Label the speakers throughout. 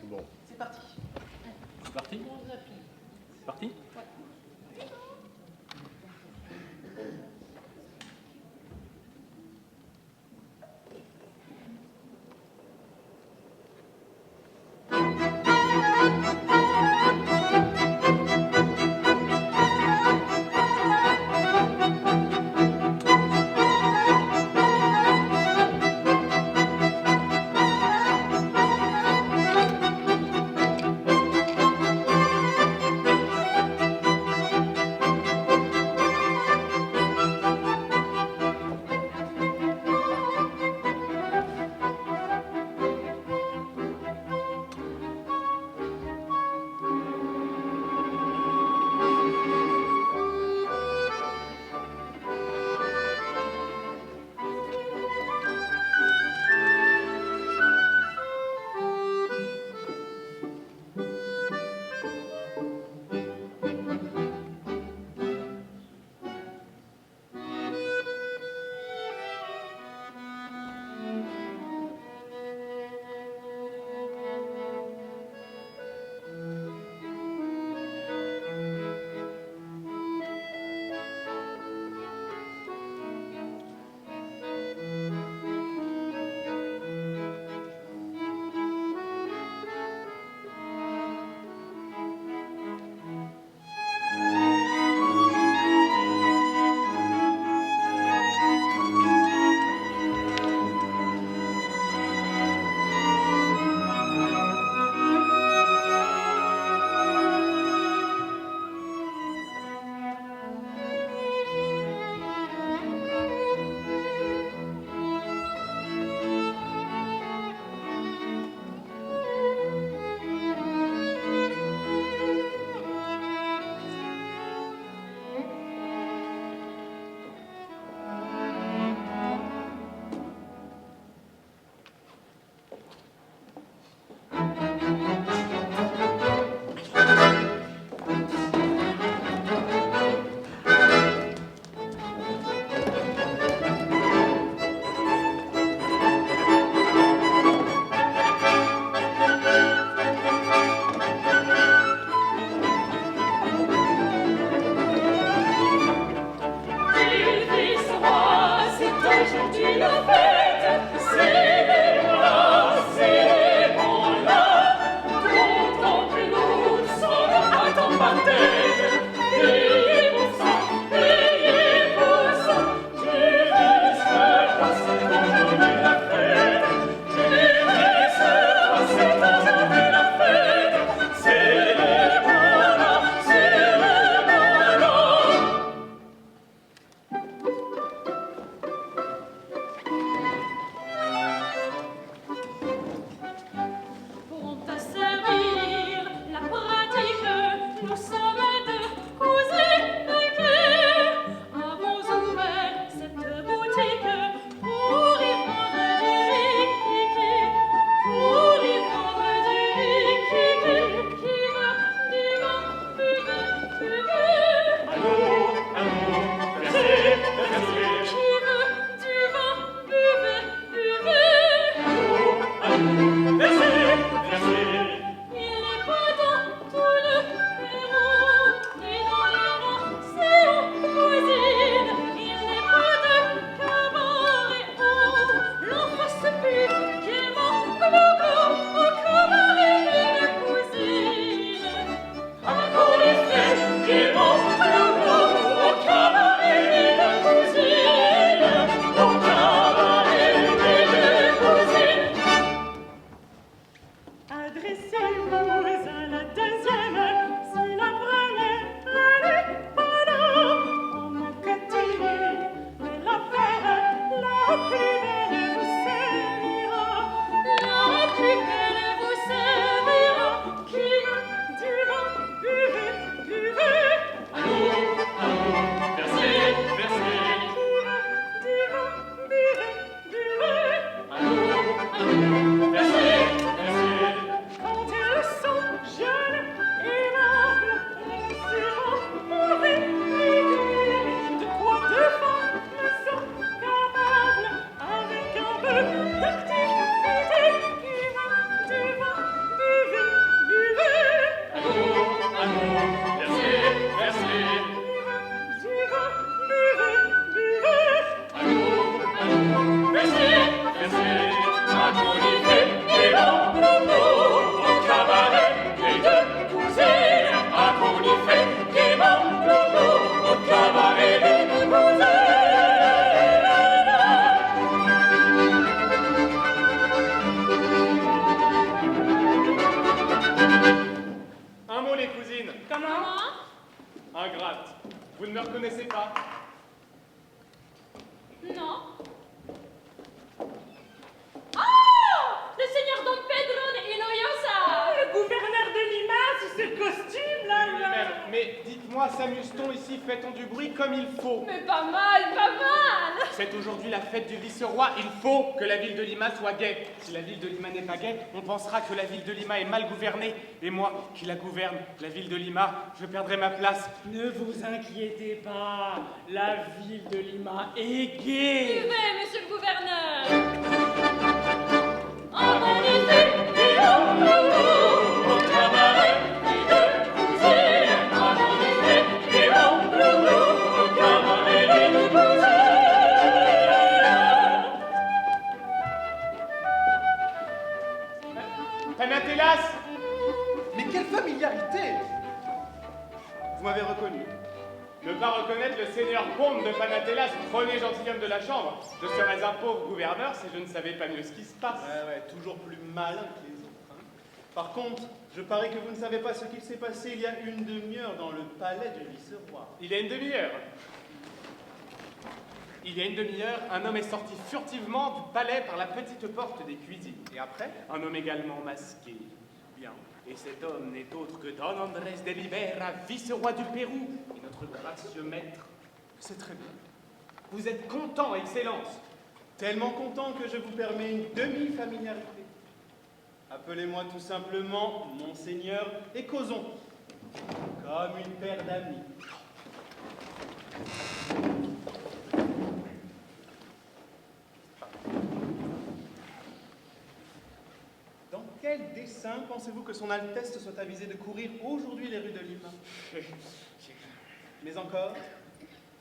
Speaker 1: Bon.
Speaker 2: C'est parti.
Speaker 1: C'est parti? C'est parti?
Speaker 3: Quand elles sont jeunes
Speaker 2: Vous ne me reconnaissez pas?
Speaker 3: Non. Oh! Le seigneur Don Pedro de Hinojosa!
Speaker 4: Le gouverneur de Lima, sous ce costume-là, là.
Speaker 2: Mais dites-moi, s'amuse-t-on ici? Fait-on du bruit comme il faut?
Speaker 3: Mais pas mal, pas mal!
Speaker 2: C'est aujourd'hui la fête du vice-roi. Il faut que la ville de Lima soit gaie. Si la ville de Lima n'est pas gaie, on pensera que la ville de Lima est mal gouvernée. Et moi, qui la gouverne, la ville de Lima, je perdrai ma place.
Speaker 4: Ne vous inquiétez pas, la ville de Lima est gaie.
Speaker 3: Buvez, monsieur le gouverneur!
Speaker 2: Panatelas!
Speaker 5: Mais quelle familiarité! Vous m'avez reconnu.
Speaker 2: Ne pas reconnaître le seigneur comte de Panatelas, premier gentilhomme de la chambre. Je serais un pauvre gouverneur si je ne savais pas mieux ce qui se passe.
Speaker 5: Ouais, toujours plus malin que les autres. Hein. Par contre, je parie que vous ne savez pas ce qu'il s'est passé il y a une demi-heure dans le palais du vice-roi.
Speaker 2: Il y a une demi-heure. Il y a une demi-heure, un homme est sorti furtivement du palais par la petite porte des cuisines.
Speaker 5: Et après?
Speaker 2: Un homme également masqué. Bien. Et cet homme n'est autre que Don Andrés de Libera, vice-roi du Pérou, et notre gracieux maître. C'est très bien. Vous êtes content, Excellence.
Speaker 5: Tellement content que je vous permets une demi-familiarité. Appelez-moi tout simplement Monseigneur et causons. Comme une paire d'amis. Dans quel dessein pensez-vous que son Altesse se soit avisée de courir aujourd'hui les rues de Lima? Mais encore?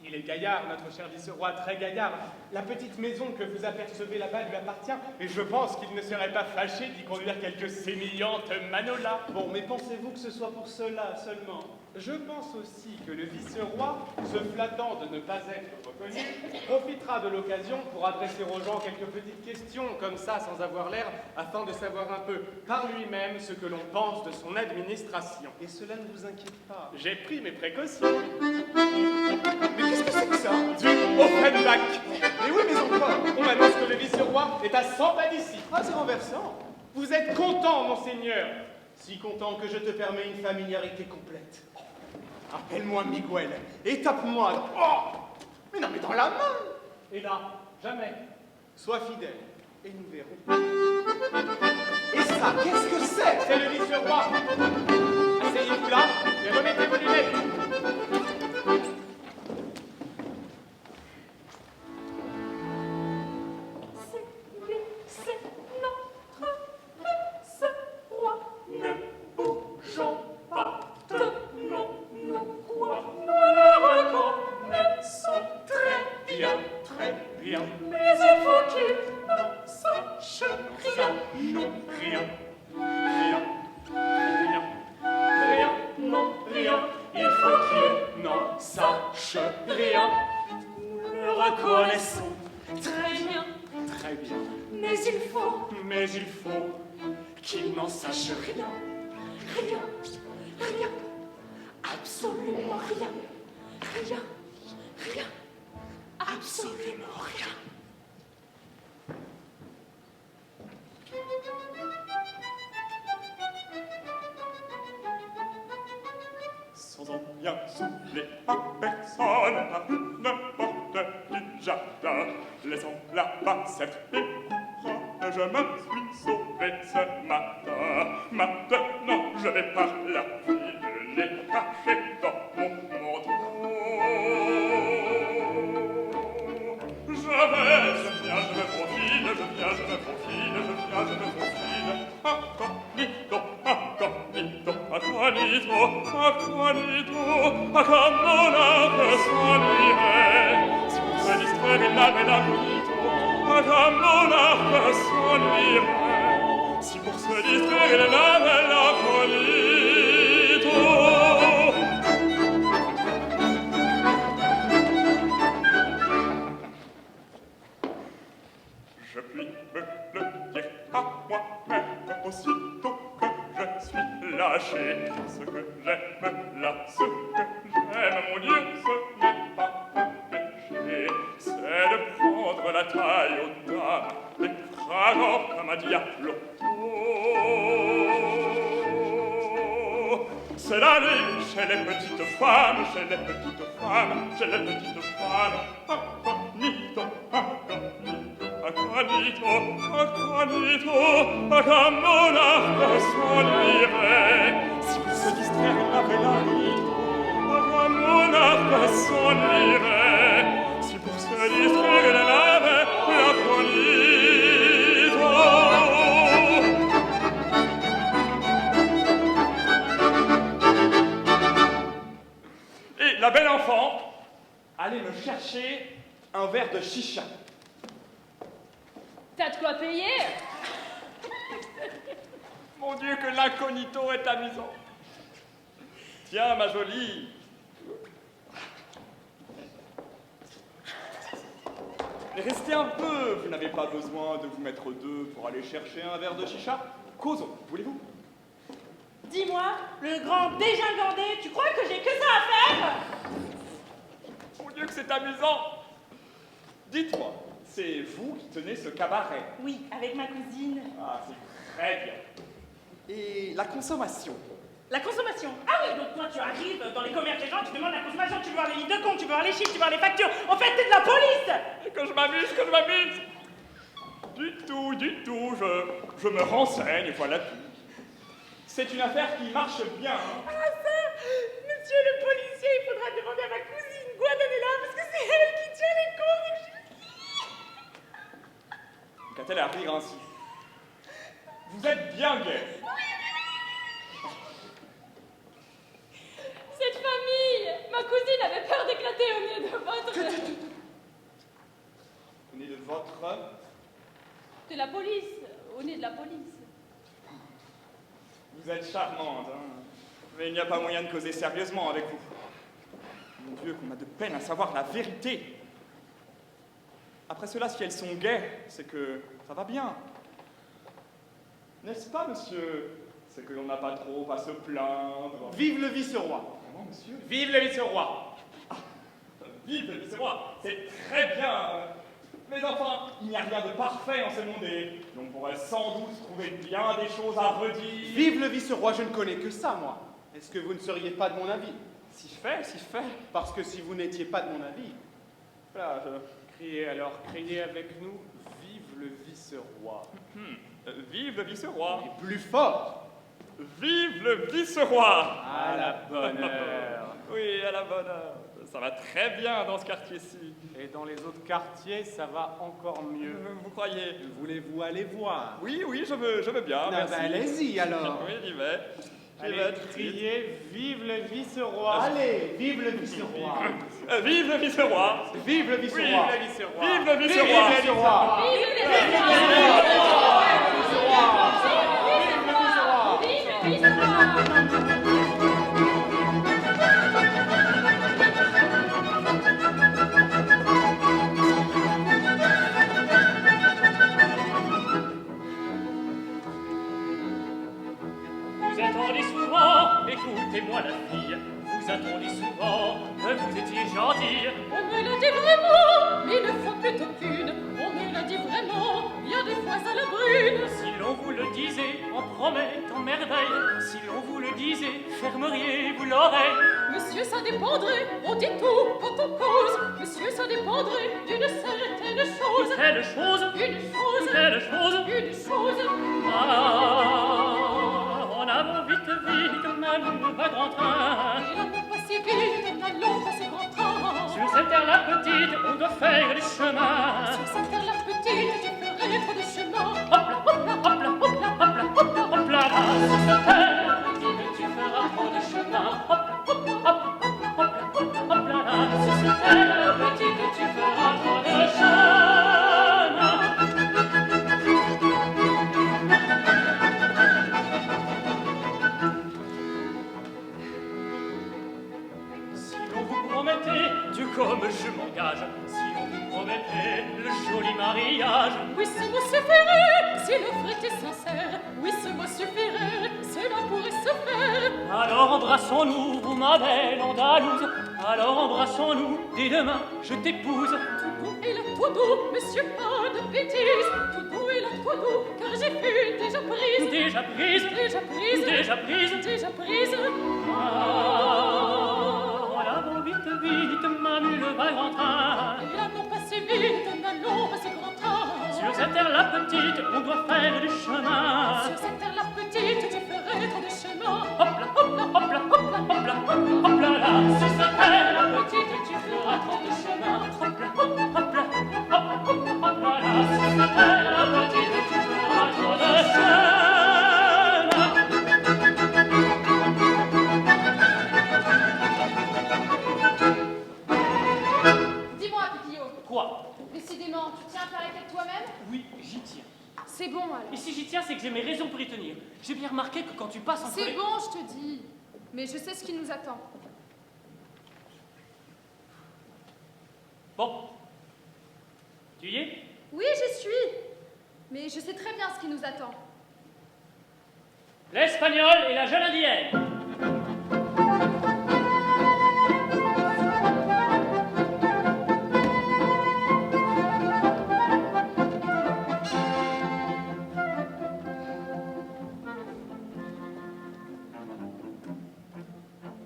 Speaker 2: Il est gaillard, notre cher vice-roi, très gaillard. La petite maison que vous apercevez là-bas lui appartient, et je pense qu'il ne serait pas fâché d'y conduire quelques sémillantes manolas.
Speaker 5: Bon, mais pensez-vous que ce soit pour cela seulement?
Speaker 2: Je pense aussi que le vice-roi, se flattant de ne pas être reconnu, profitera de l'occasion pour adresser aux gens quelques petites questions, comme ça, sans avoir l'air, afin de savoir un peu par lui-même ce que l'on pense de son administration.
Speaker 5: Et cela ne vous inquiète pas?
Speaker 2: J'ai pris mes précautions.
Speaker 5: Mais qu'est-ce que c'est que ça?
Speaker 2: Du Offenbach. Mais oui, mais encore, on m'annonce que le vice-roi est à 100 pas d'ici.
Speaker 5: Ah, c'est renversant.
Speaker 2: Vous êtes content, monseigneur?
Speaker 5: Si content que je te permets une familiarité complète. Appelle-moi Miguel et tape-moi dans... Oh! Mais non, mais dans la main!
Speaker 2: Et là, jamais.
Speaker 5: Sois fidèle et nous verrons. Et ça, qu'est-ce que c'est?
Speaker 2: C'est le vice-roi. Asseyez-vous là et remettez vos lunettes.
Speaker 3: C'est notre vice-roi. Ne bougeons pas, tenons nos coins. Nous le reconnaissons très bien,
Speaker 2: Très bien.
Speaker 3: mais il faut qu'il ne sache rien.
Speaker 2: Rien. Rien. Rien. Rien.
Speaker 3: Non,
Speaker 2: Rien. Il faut qu'il n'en sache rien.
Speaker 3: nous le reconnaissons très bien,
Speaker 2: Très bien.
Speaker 3: mais il faut
Speaker 2: Mais il faut qu'il n'en sache rien.
Speaker 3: rien, rien, absolument rien, rien, rien, absolument rien.
Speaker 6: Sans en rien souffler à personne, à n'importe qui jardin, laissant là-bas cette couronne, je me suis sauvé ce matin. Maintenant, je vais par la ville, le nez caché dans mon manteau. Je viens, je me faufile, je viens, je me faufile, je viens, je me faufile. Incognito, incognito, incognito, incognito, accamonate suonire. Si on se distrait la belle incognito, accamonate suonire. Si pour se distraire la belle incognito. Je puis me le dire à moi-même aussitôt que je suis lâché. Ce que j'aime là, ce que j'aime, mon Dieu, ce la taille aux dames, et fragant comme un diable. Oh, c'est l'année chez les petites femmes, chez les petites femmes, chez les petites femmes. Acquanito, acquanito, acquanito, acquanito, acquamonarque s'ennuierait. Si pour se distraire, il n'avait la nuit. Acquamonarque s'ennuierait. Si pour se distraire, il avait la Et la belle enfant allait me chercher un verre de chicha.
Speaker 3: T'as de quoi payer?
Speaker 6: Mon Dieu, que l'incognito est amusant. Tiens, ma jolie. Mais restez un peu, vous n'avez pas besoin de vous mettre deux pour aller chercher un verre de chicha. Causons, voulez-vous?
Speaker 7: Dis-moi, le grand dégingandé, tu crois que j'ai que ça à faire?
Speaker 6: Mon Dieu, que c'est amusant. Dites-moi, c'est vous qui tenez ce cabaret?
Speaker 7: Oui, avec ma cousine.
Speaker 6: Ah, c'est très bien. Et la consommation?
Speaker 7: La consommation. Ah oui, donc toi tu arrives dans les commerces des gens, tu demandes la consommation, tu veux voir les livres de compte, tu veux voir les chiffres, tu veux voir les factures. En fait, t'es de la police.
Speaker 6: Que je m'amuse, que je m'amuse. Du tout, je me renseigne, voilà tout. C'est une affaire qui marche bien.
Speaker 7: Ah ça, monsieur le policier, il faudra demander à ma cousine Guadanella, parce que c'est elle qui tient les comptes.
Speaker 6: Qu'a-t-elle à rire ainsi? Vous êtes bien gai.
Speaker 3: Cette famille, ma cousine avait peur d'éclater au nez de votre...
Speaker 6: Au nez de votre...
Speaker 3: De la police, au nez de la police.
Speaker 6: Vous êtes charmante, hein? Mais il n'y a pas moyen de causer sérieusement avec vous. Mon Dieu, qu'on a de peine à savoir la vérité. Après cela, si elles sont gaies, c'est que ça va bien. N'est-ce pas, monsieur? C'est que l'on n'a pas trop à se plaindre.
Speaker 5: Vive le vice-roi.
Speaker 6: Comment, monsieur?
Speaker 2: Vive le vice-roi.
Speaker 6: Vive le vice-roi, c'est très bien. Mais enfin, il n'y a rien de parfait en ce monde et l'on pourrait sans doute trouver bien des choses à redire.
Speaker 5: Vive le vice-roi, je ne connais que ça, moi. Est-ce que vous ne seriez pas de mon avis?
Speaker 6: Si fait, si fait.
Speaker 5: Parce que si vous n'étiez pas de mon avis...
Speaker 6: Voilà,
Speaker 2: Criez alors, criez avec nous, vive le vice-roi.
Speaker 6: Vive le vice-roi.
Speaker 5: Et plus fort.
Speaker 6: Vive le vice-roi.
Speaker 2: À la bonne heure.
Speaker 6: Oui, à la bonne heure. Ça va très bien dans ce quartier-ci.
Speaker 2: Et dans les autres quartiers, ça va encore mieux.
Speaker 6: Vous croyez?
Speaker 5: Voulez-vous aller voir?
Speaker 6: Oui, je veux bien,
Speaker 5: Ah
Speaker 6: merci.
Speaker 5: ben, allez-y alors.
Speaker 6: Oui, j'y vais.
Speaker 2: Allez, criez, vive le vice-roi.
Speaker 5: Allez, vive le vice-roi.
Speaker 6: Vive le vice-roi.
Speaker 5: Vive le
Speaker 2: Vive
Speaker 5: vice-roi.
Speaker 2: le vice-roi.
Speaker 6: Vive le
Speaker 5: Vive
Speaker 6: vice-roi.
Speaker 5: le vice-roi.
Speaker 3: Vive les
Speaker 4: Vous attendez souvent, écoutez-moi la fille, vous attendez souvent que vous étiez gentille.
Speaker 3: On me l'a dit vraiment, mais une fois plutôt qu'une. On me l'a dit vraiment, bien des fois à la brune.
Speaker 4: Si l'on vous le disait en promesse, en merveille, si l'on vous le disait, fermeriez-vous l'oreille?
Speaker 3: Monsieur, ça dépendrait, on dit tout quand on cause. Monsieur, ça dépendrait d'une certaine chose.
Speaker 4: Quelle chose?
Speaker 3: Une chose,
Speaker 4: Quelle chose?
Speaker 3: une chose.
Speaker 4: Ah, en avant vite, même pas grand train.
Speaker 3: Et l'on peut pas si vite, n'allons pas si grand train.
Speaker 4: Sur cette terre-là petite, on doit faire des chemins.
Speaker 3: Sur cette terre-là petite, tu ferais trop de chemin.
Speaker 4: Hop là, hop là, hop là, hop là, hop là, hop là, hop là. Sur cette terre petite, tu feras trop de chemins. Hop là, hop là, hop là, hop là, hop là, là. Sur cette terre petite, tu feras trop de chemins. Si l'on vous promettait, Dieu comme je m'engage, si l'on vous promettait le joli mariage,
Speaker 3: Oui, ce mot suffirait, si l'offre était sincère. Oui, ce mot suffirait, cela pourrait se faire.
Speaker 4: alors embrassons-nous, ma belle Andalouse, alors embrassons-nous, dès demain je t'épouse.
Speaker 3: Tout bon et la tout doux, monsieur, pas de bêtises. Tout doux et le tout doux, car j'ai vu déjà prise.
Speaker 4: Déjà prise,
Speaker 3: Déjà prise,
Speaker 4: déjà prise.
Speaker 3: déjà prise.
Speaker 4: Ah, voilà, bon, vite, vite, ma mule va grand train.
Speaker 3: Et l'amour passe vite, n'allons pas si grand train.
Speaker 4: Sur cette terre la petite, on doit faire du chemin.
Speaker 3: Sur cette terre la petite, tu ferais trop de chemin.
Speaker 4: Hop là, hop là, hop là, hop là, hop là, hop là, là. Sur cette terre la petite, tu feras trop de chemin. Hop là, hop là, hop là, hop là, là. Sur cette terre la petite, tu feras trop de chemin.
Speaker 8: Dis-moi, Pipio,
Speaker 4: Quoi?
Speaker 8: décidément, tu tiens à faire la quête toi-même?
Speaker 4: Oui, j'y tiens.
Speaker 8: C'est bon, alors.
Speaker 4: Et si j'y tiens, c'est que j'ai mes raisons pour y tenir. J'ai bien remarqué que quand tu passes entre
Speaker 8: C'est
Speaker 4: les...
Speaker 8: bon, je te dis. Mais je sais ce qui nous attend.
Speaker 4: Bon. Tu y es?
Speaker 8: Oui, j'y suis. Mais je sais très bien ce qui nous attend.
Speaker 4: L'Espagnol et la jeune indienne.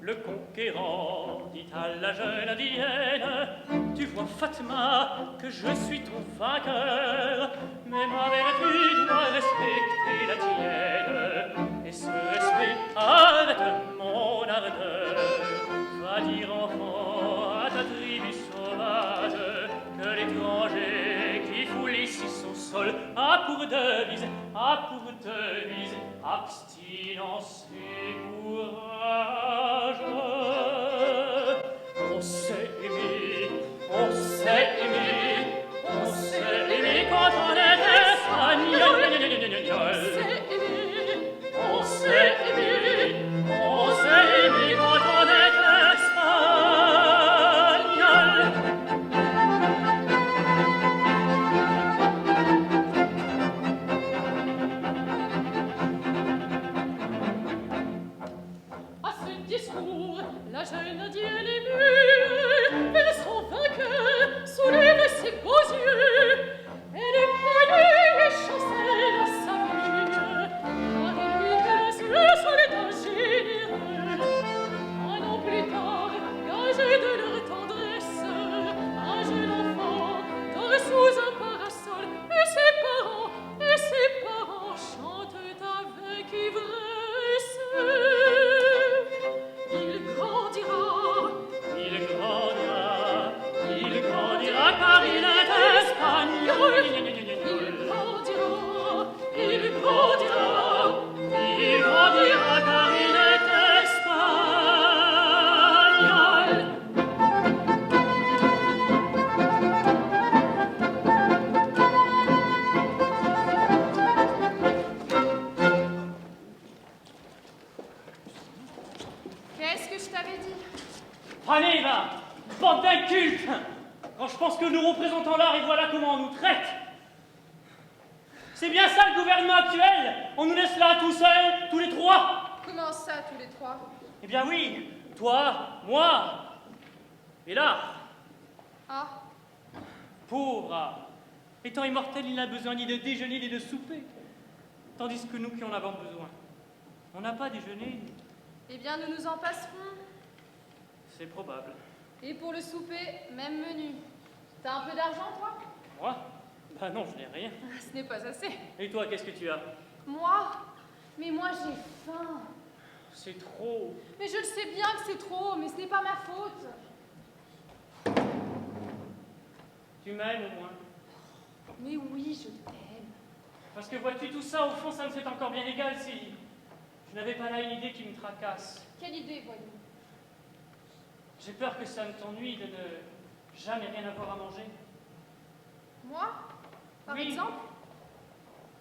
Speaker 4: Le conquérant dit à la jeune indienne: tu vois, Fatma, que je suis ton vainqueur, mais ma vertu doit respecter la tienne, et ce respect avec mon ardeur. Va dire enfant à ta tribu sauvage que l'étranger qui foule ici son sol a pour devise abstinence et courage. On s'est aimé quand on était espagnol. On s'est aimé quand on était espagnol.
Speaker 3: À ce discours, la jeune indienne émue vers son vainqueur soulève ses beaux yeux. Elle est poignée et chancelle à sa vue, car il lui laisse le soldat généreux. Un an plus tard, gagé de leur tendresse, un jeune enfant dort sous un parasol, et ses parents chantent avec ivresse. Il grandira car il est espagnol. Il grandira car il est espagnol.
Speaker 8: Qu'est-ce que je t'avais dit?
Speaker 4: Allez, va, bande d'incultes! Quand je pense que nous représentons l'art et voilà comment on nous traite. C'est bien ça le gouvernement actuel? On nous laisse là tout seuls, tous les trois?
Speaker 8: Comment ça, tous les trois?
Speaker 4: Eh bien oui, toi, moi, et l'art.
Speaker 8: Ah,
Speaker 4: Pauvre art. Étant immortel, il n'a besoin ni de déjeuner ni de souper. Tandis que nous qui en avons besoin, on n'a pas déjeuné.
Speaker 8: eh bien, nous nous en passerons.
Speaker 4: C'est probable.
Speaker 8: Et pour le souper, même menu. T'as un peu d'argent, toi?
Speaker 4: Moi? Bah non, je n'ai rien.
Speaker 8: Ce n'est pas assez.
Speaker 4: Et toi, qu'est-ce que tu as?
Speaker 8: Moi? Mais moi, j'ai faim.
Speaker 4: C'est trop.
Speaker 8: Mais je le sais bien que c'est trop, mais ce n'est pas ma faute.
Speaker 4: Tu m'aimes au moins.
Speaker 8: Mais oui, je t'aime.
Speaker 4: Parce que vois-tu, tout ça, au fond, ça me fait encore bien égal si je n'avais pas là une idée qui me tracasse.
Speaker 8: Quelle idée, voyons?
Speaker 4: J'ai peur que ça ne t'ennuie de ne jamais rien avoir à manger.
Speaker 8: Moi? Par
Speaker 4: Oui.
Speaker 8: exemple?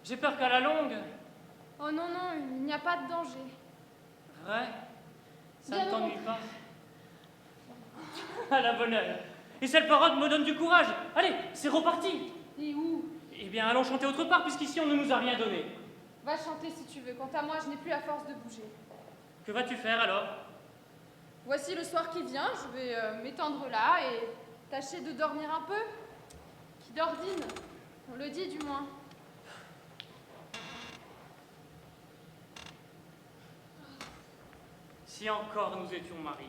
Speaker 4: J'ai peur qu'à la longue,
Speaker 8: Oh non, non, il n'y a pas de danger.
Speaker 4: vrai, ça
Speaker 8: Bien
Speaker 4: ne
Speaker 8: non.
Speaker 4: t'ennuie pas. À la bonne heure. Et cette parole me donne du courage. Allez, c'est reparti.
Speaker 8: Et où?
Speaker 4: Eh bien, allons chanter autre part, puisqu'ici on ne nous a rien donné.
Speaker 8: Va chanter si tu veux. Quant à moi, je n'ai plus la force de bouger.
Speaker 4: Que vas-tu faire alors?
Speaker 8: Voici le soir qui vient. Je vais m'étendre là et tâcher de dormir un peu. d'Ordine. On le dit, du moins.
Speaker 4: Si encore nous étions mariés.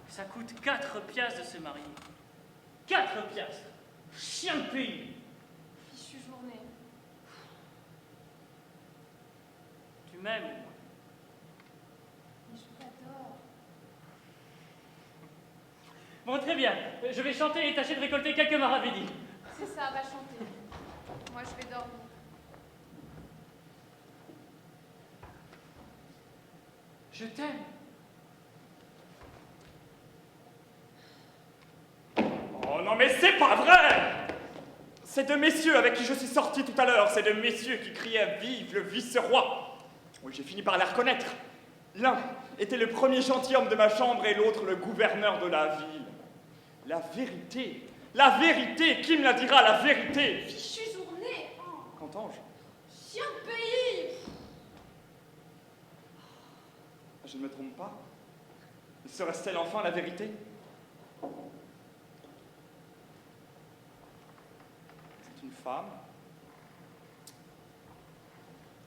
Speaker 4: Ça coûte 4 piastres de se marier. 4 piastres. Chien de pays.
Speaker 8: Fichue journée.
Speaker 4: Tu m'aimes, moi.
Speaker 8: Mais je t'adore.
Speaker 4: Bon, très bien. Je vais chanter et tâcher de récolter quelques maravédis.
Speaker 8: C'est ça, va chanter. Moi, je vais dormir.
Speaker 4: Je t'aime.
Speaker 6: Oh non, mais c'est pas vrai! Ces deux messieurs avec qui je suis sorti tout à l'heure, ces deux messieurs qui criaient « Vive le vice-roi !» Oui, j'ai fini par les reconnaître. L'un était le premier gentilhomme de ma chambre et l'autre le gouverneur de la ville. La vérité, qui me la dira, la vérité?
Speaker 8: Fichue journée. Oh,
Speaker 6: Qu'entends-je?
Speaker 8: chien de pays.
Speaker 6: Je ne me trompe pas? Serait-elle enfin la vérité? C'est une femme.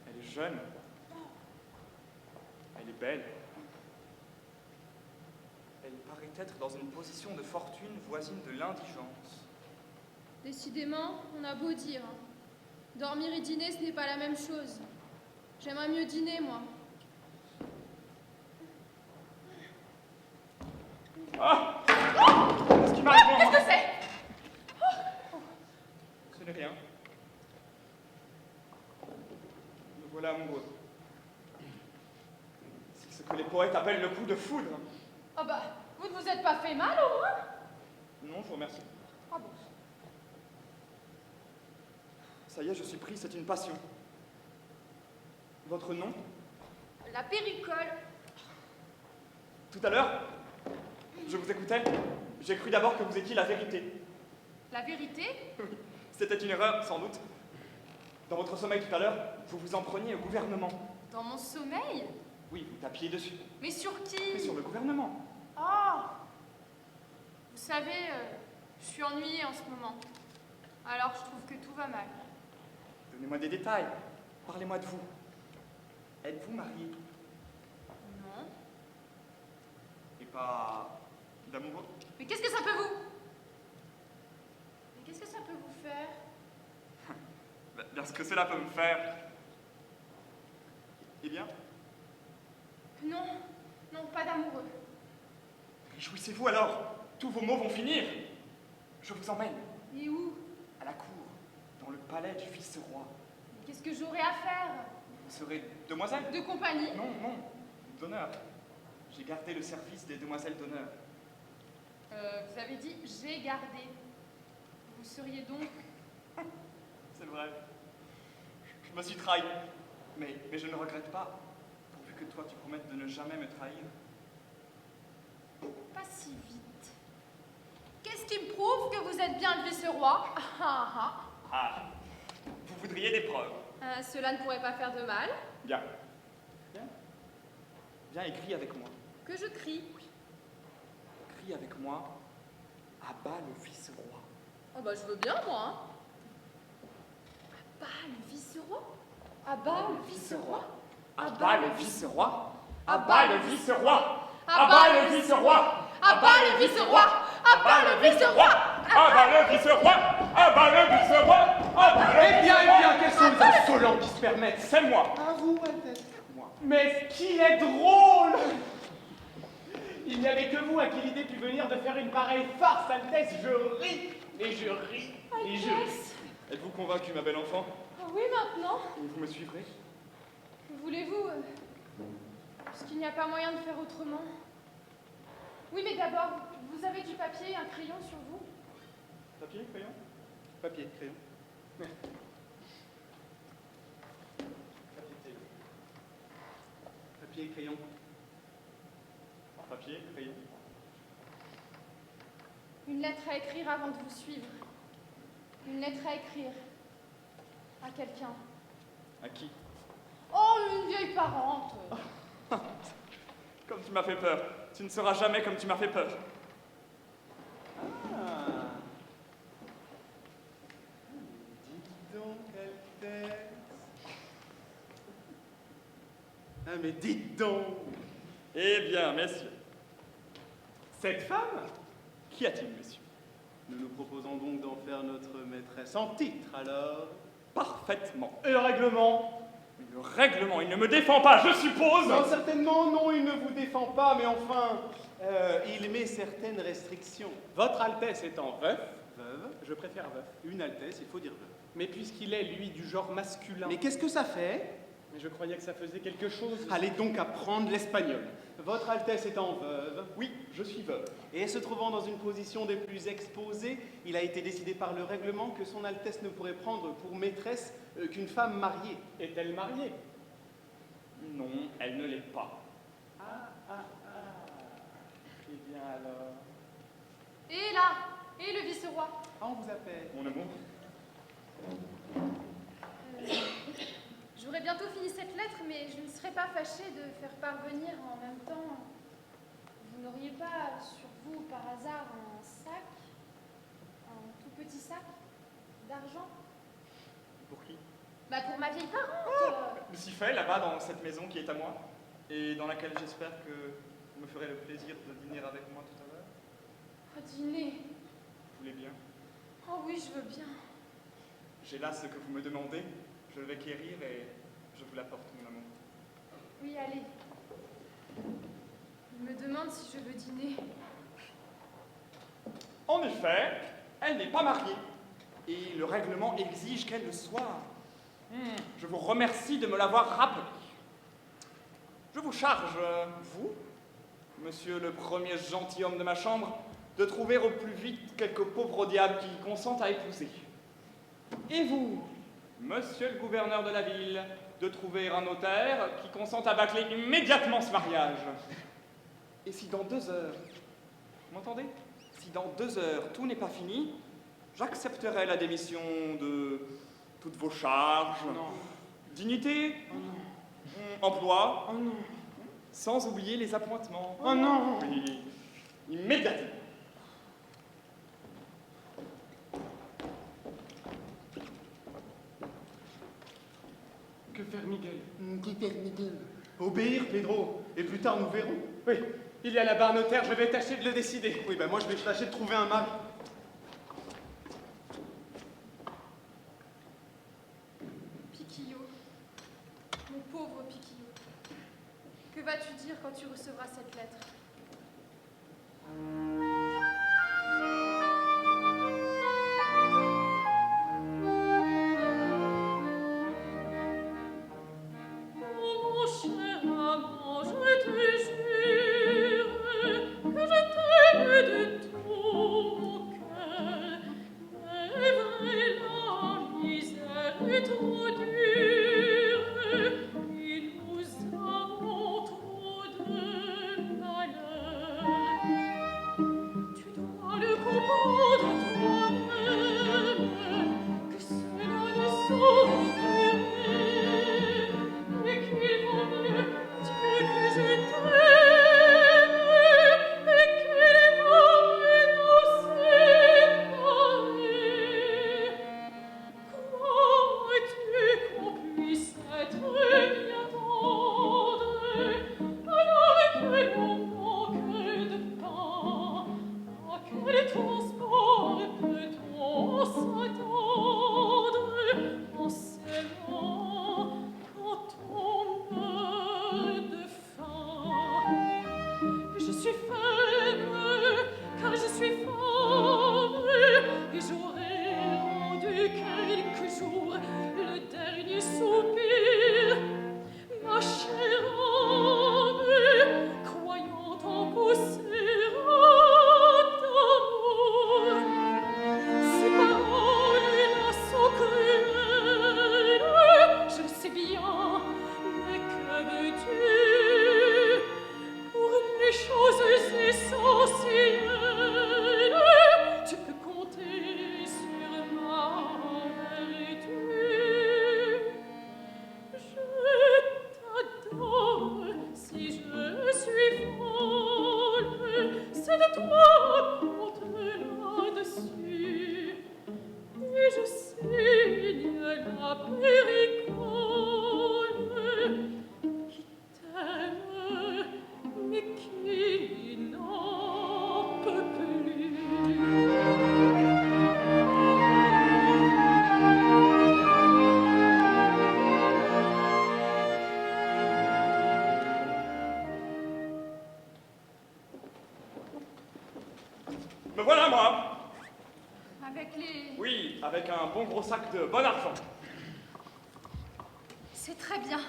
Speaker 6: Elle est jeune. Elle est belle. Elle paraît être dans une position de fortune voisine de l'indigence.
Speaker 8: Décidément, on a beau dire. Dormir et dîner, ce n'est pas la même chose. J'aimerais mieux dîner, moi.
Speaker 6: Ah! Qu'est-ce qui m'arrive?
Speaker 8: Qu'est-ce que c'est?
Speaker 6: Ce n'est rien. Me voilà amoureux. C'est ce que les poètes appellent le coup de foudre.
Speaker 8: Oh bah, vous ne vous êtes pas fait mal, au moins?
Speaker 6: Non, je vous remercie.
Speaker 8: Ah bon.
Speaker 6: Ça y est, je suis pris, c'est une passion. Votre nom?
Speaker 8: La péricole.
Speaker 6: Tout à l'heure, je vous écoutais. J'ai cru d'abord que vous étiez la vérité.
Speaker 8: La vérité?
Speaker 6: C'était une erreur, sans doute. Dans votre sommeil tout à l'heure, vous vous en preniez au gouvernement.
Speaker 8: Dans mon sommeil?
Speaker 6: Oui, vous tapiez dessus.
Speaker 8: Mais sur qui?
Speaker 6: Mais sur le gouvernement.
Speaker 8: Oh! Vous savez, je suis ennuyée en ce moment. Alors je trouve que tout va mal.
Speaker 6: Donnez-moi des détails. Parlez-moi de vous. Êtes-vous marié?
Speaker 8: Non.
Speaker 6: Et pas d'amoureux?
Speaker 8: Mais qu'est-ce que ça peut vous? Mais qu'est-ce que ça peut vous faire?
Speaker 6: Bien ce que cela peut me faire. Eh bien,
Speaker 8: Non, non, pas d'amoureux.
Speaker 6: réjouissez-vous alors. Tous vos maux vont finir. Je vous emmène
Speaker 8: Et où?
Speaker 6: à la cour, dans le palais du vice-roi.
Speaker 8: Mais qu'est-ce que j'aurai à faire?
Speaker 6: Vous serez demoiselle?
Speaker 8: De compagnie?
Speaker 6: Non, non, d'honneur. J'ai gardé le service des demoiselles d'honneur.
Speaker 8: Vous avez dit j'ai gardé. Vous seriez donc...
Speaker 6: C'est vrai. Je me suis trahi. Mais je ne regrette pas, pourvu que toi tu promettes de ne jamais me trahir.
Speaker 8: Pas si vite. Qu'est-ce qui me prouve que vous êtes bien le vice-roi?
Speaker 6: Ah, vous voudriez des preuves?
Speaker 8: Cela ne pourrait pas faire de mal.
Speaker 6: Bien. Bien. Viens et crie avec moi.
Speaker 8: Que je crie.
Speaker 6: Crie avec moi. À bas le vice-roi.
Speaker 8: Oh bah je veux bien, moi. Hein. À bas le vice-roi? À bas le vice-roi?
Speaker 6: À bas le vice-roi. À bas le vice-roi.
Speaker 8: À
Speaker 6: À bas le vice-roi.
Speaker 8: À bas le vice-roi! À bas le vice-roi!
Speaker 6: À bas le vice-roi. À bas le vice-roi. À bas le
Speaker 2: Eh bien, quels sont les insolents qui se permettent?
Speaker 6: C'est moi.
Speaker 2: À vous, Altesse.
Speaker 6: Moi.
Speaker 2: Mais qui est drôle! Il n'y avait que vous à qui l'idée put venir de faire une pareille farce, Altesse. Je ris, et je ris, et je ris.
Speaker 6: Êtes-vous convaincu, ma belle enfant?
Speaker 8: Ah oui, maintenant.
Speaker 6: Vous me suivrez?
Speaker 8: Voulez-vous... Est-ce qu'il n'y a pas moyen de faire autrement? Oui, mais d'abord, vous avez du papier et un crayon sur vous?
Speaker 6: Papier, crayon?
Speaker 5: Papier, crayon. Papier, crayon.
Speaker 6: Papier, crayon.
Speaker 8: Une lettre à écrire avant de vous suivre. Une lettre à écrire. À quelqu'un.
Speaker 6: À qui?
Speaker 8: Oh, une vieille parente.
Speaker 6: Comme tu m'as fait peur. Tu ne seras jamais comme tu m'as fait peur.
Speaker 5: Ah. Ah, mais dites donc!
Speaker 6: Eh bien, messieurs,
Speaker 2: Cette femme?
Speaker 6: qu'y a-t-il, messieurs?
Speaker 5: Nous nous proposons donc d'en faire notre maîtresse en titre, alors.
Speaker 6: Parfaitement.
Speaker 2: Et le règlement?
Speaker 6: Le règlement, il ne me défend pas, je suppose.
Speaker 5: Non, certainement, non, il ne vous défend pas, mais enfin, il met certaines restrictions.
Speaker 2: Votre Altesse étant veuf,
Speaker 5: Veuve,
Speaker 2: je préfère veuf.
Speaker 5: une altesse, il faut dire veuve.
Speaker 2: Mais puisqu'il est, lui, du genre masculin.
Speaker 5: Mais qu'est-ce que ça fait?
Speaker 2: Mais je croyais que ça faisait quelque chose.
Speaker 5: Allez donc apprendre l'espagnol. Votre Altesse étant veuve,
Speaker 6: Oui, je suis veuve.
Speaker 5: et se trouvant dans une position des plus exposées, il a été décidé par le règlement que son Altesse ne pourrait prendre pour maîtresse qu'une femme mariée.
Speaker 2: Est-elle mariée?
Speaker 6: Non, elle ne l'est pas.
Speaker 2: Eh bien alors.
Speaker 8: Et là, et le vice-roi.
Speaker 5: Ah, on vous appelle.
Speaker 6: Mon amour,
Speaker 8: J'aurais bientôt fini cette lettre, mais je ne serais pas fâchée de faire parvenir en même temps. Vous n'auriez pas sur vous par hasard un sac, un tout petit sac d'argent?
Speaker 6: pour qui?
Speaker 8: Bah pour ma vieille parente.
Speaker 6: S'y fait, là-bas, dans cette maison qui est à moi, et dans laquelle j'espère que vous me ferez le plaisir de dîner avec moi tout à l'heure.
Speaker 8: Dîner.
Speaker 6: Vous voulez bien?
Speaker 8: Oh oui, je veux bien.
Speaker 6: J'ai là ce que vous me demandez, je vais quérir et je vous l'apporte, mon amour.
Speaker 8: Oui, allez. Il me demande si je veux dîner.
Speaker 6: En effet, elle n'est pas mariée, et le règlement exige qu'elle le soit. Je vous remercie de me l'avoir rappelé. Je vous charge, vous, monsieur le premier gentilhomme de ma chambre, de trouver au plus vite quelques pauvres diables qui consentent à épouser. Et vous, monsieur le gouverneur de la ville, de trouver un notaire qui consente à bâcler immédiatement ce mariage. Et si dans 2 heures, vous m'entendez? Si dans 2 heures tout n'est pas fini, j'accepterai la démission de toutes vos charges, dignité, emploi, sans oublier les appointements.
Speaker 5: Oh non!
Speaker 6: Oui, immédiatement.
Speaker 2: Que faire, Miguel?
Speaker 5: Obéir, Pedro, et plus tard nous verrons.
Speaker 2: Oui, il y a là-bas un notaire, je vais tâcher de le décider.
Speaker 5: Oui, ben moi je vais tâcher de trouver un mari.
Speaker 8: Piquillot. Mon pauvre Piquillot. Que vas-tu dire quand tu recevras cette lettre?
Speaker 3: Mon cher amant, je te jure que je t'aime de tout mon cœur. Mais vrai, la misère est trop dure et nous avons trop de malheur. Tu dois le comprendre toi-même que cela ne saurait durer et qu'il vaut mieux, Dieu, que je t'aime et qu'il vaut mieux nous séparer. Crois-tu qu'on puisse être bien tendre alors que l'on manque de pain? À quel transport peut-on s'attendre en s'aimant quand on meurt de faim? Je suis faible, car je suis femme, et j'aurais rendu quelques jours le dernier soupir. Ma chère âme, croyant en pousser un amour, ces paroles-là sont cruelles, je le sais bien, mais que veux-tu? Pour les choses essentielles, tu peux compter sur ma vertu. Je t'adore, si je suis folle, c'est de toi compte là-dessus. Et je signe la péricole qui
Speaker 6: Me voilà, moi.
Speaker 8: Avec les...
Speaker 6: Oui, avec un bon gros sac de bon argent.
Speaker 8: C'est très bien.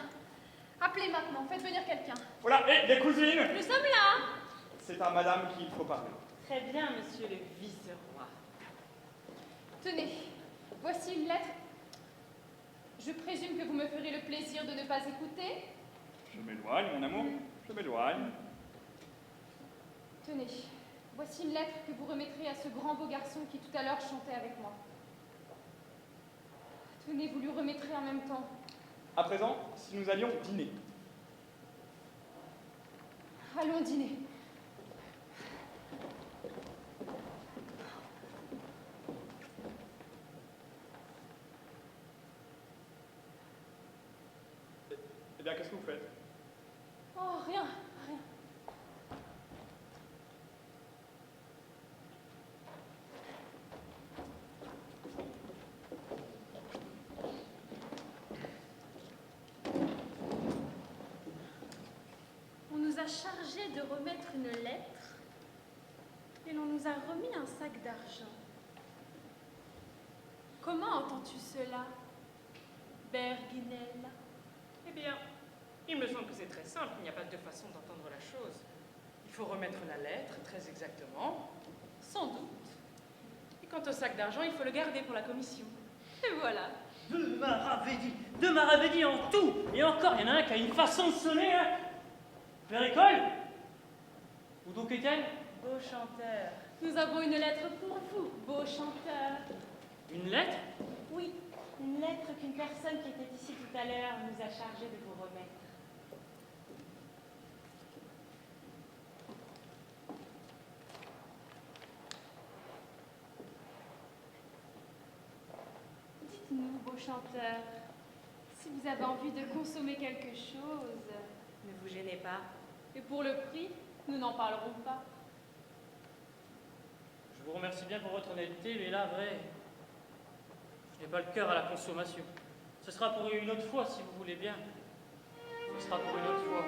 Speaker 8: Appelez maintenant, faites venir quelqu'un.
Speaker 6: Voilà, et les cousines.
Speaker 8: Nous sommes là.
Speaker 6: C'est à madame qu'il faut parler.
Speaker 7: Très bien, monsieur le vice-roi.
Speaker 8: Tenez, voici une lettre. Je présume que vous me ferez le plaisir de ne pas écouter.
Speaker 6: Je m'éloigne, mon amour, je m'éloigne.
Speaker 8: Tenez, voici une lettre que vous remettrez à ce grand beau garçon qui tout à l'heure chantait avec moi. Tenez, vous lui remettrez en même temps.
Speaker 6: À présent, si nous allions dîner.
Speaker 8: Allons dîner.
Speaker 6: Eh bien, qu'est-ce que vous faites?
Speaker 8: Oh, rien, rien.
Speaker 9: On nous a chargé de remettre une lettre et l'on nous a remis un sac d'argent. Comment entends-tu cela, Berguinel?
Speaker 7: Eh bien, il me semble que c'est très simple, il n'y a pas deux façons d'entendre la chose. Il faut remettre la lettre, très exactement, sans doute. Et quant au sac d'argent, il faut le garder pour la commission.
Speaker 9: Et voilà.
Speaker 4: Deux maravédis en tout. Et encore, il y en a un qui a une façon de sonner, hein. Péricole? Où donc est-elle?
Speaker 7: Beau chanteur.
Speaker 9: Nous avons une lettre pour vous, beau chanteur.
Speaker 4: Une lettre?
Speaker 7: Oui, une lettre qu'une personne qui était ici tout à l'heure nous a chargé de vous remettre.
Speaker 9: Dites-nous, beau chanteur, si vous avez envie de consommer quelque chose.
Speaker 7: Ne vous gênez pas.
Speaker 9: Et pour le prix, nous n'en parlerons pas.
Speaker 4: Je vous remercie bien pour votre honnêteté, mais là, vrai, je n'ai pas le cœur à la consommation. Ce sera pour une autre fois, si vous voulez bien. Ce sera pour une autre fois.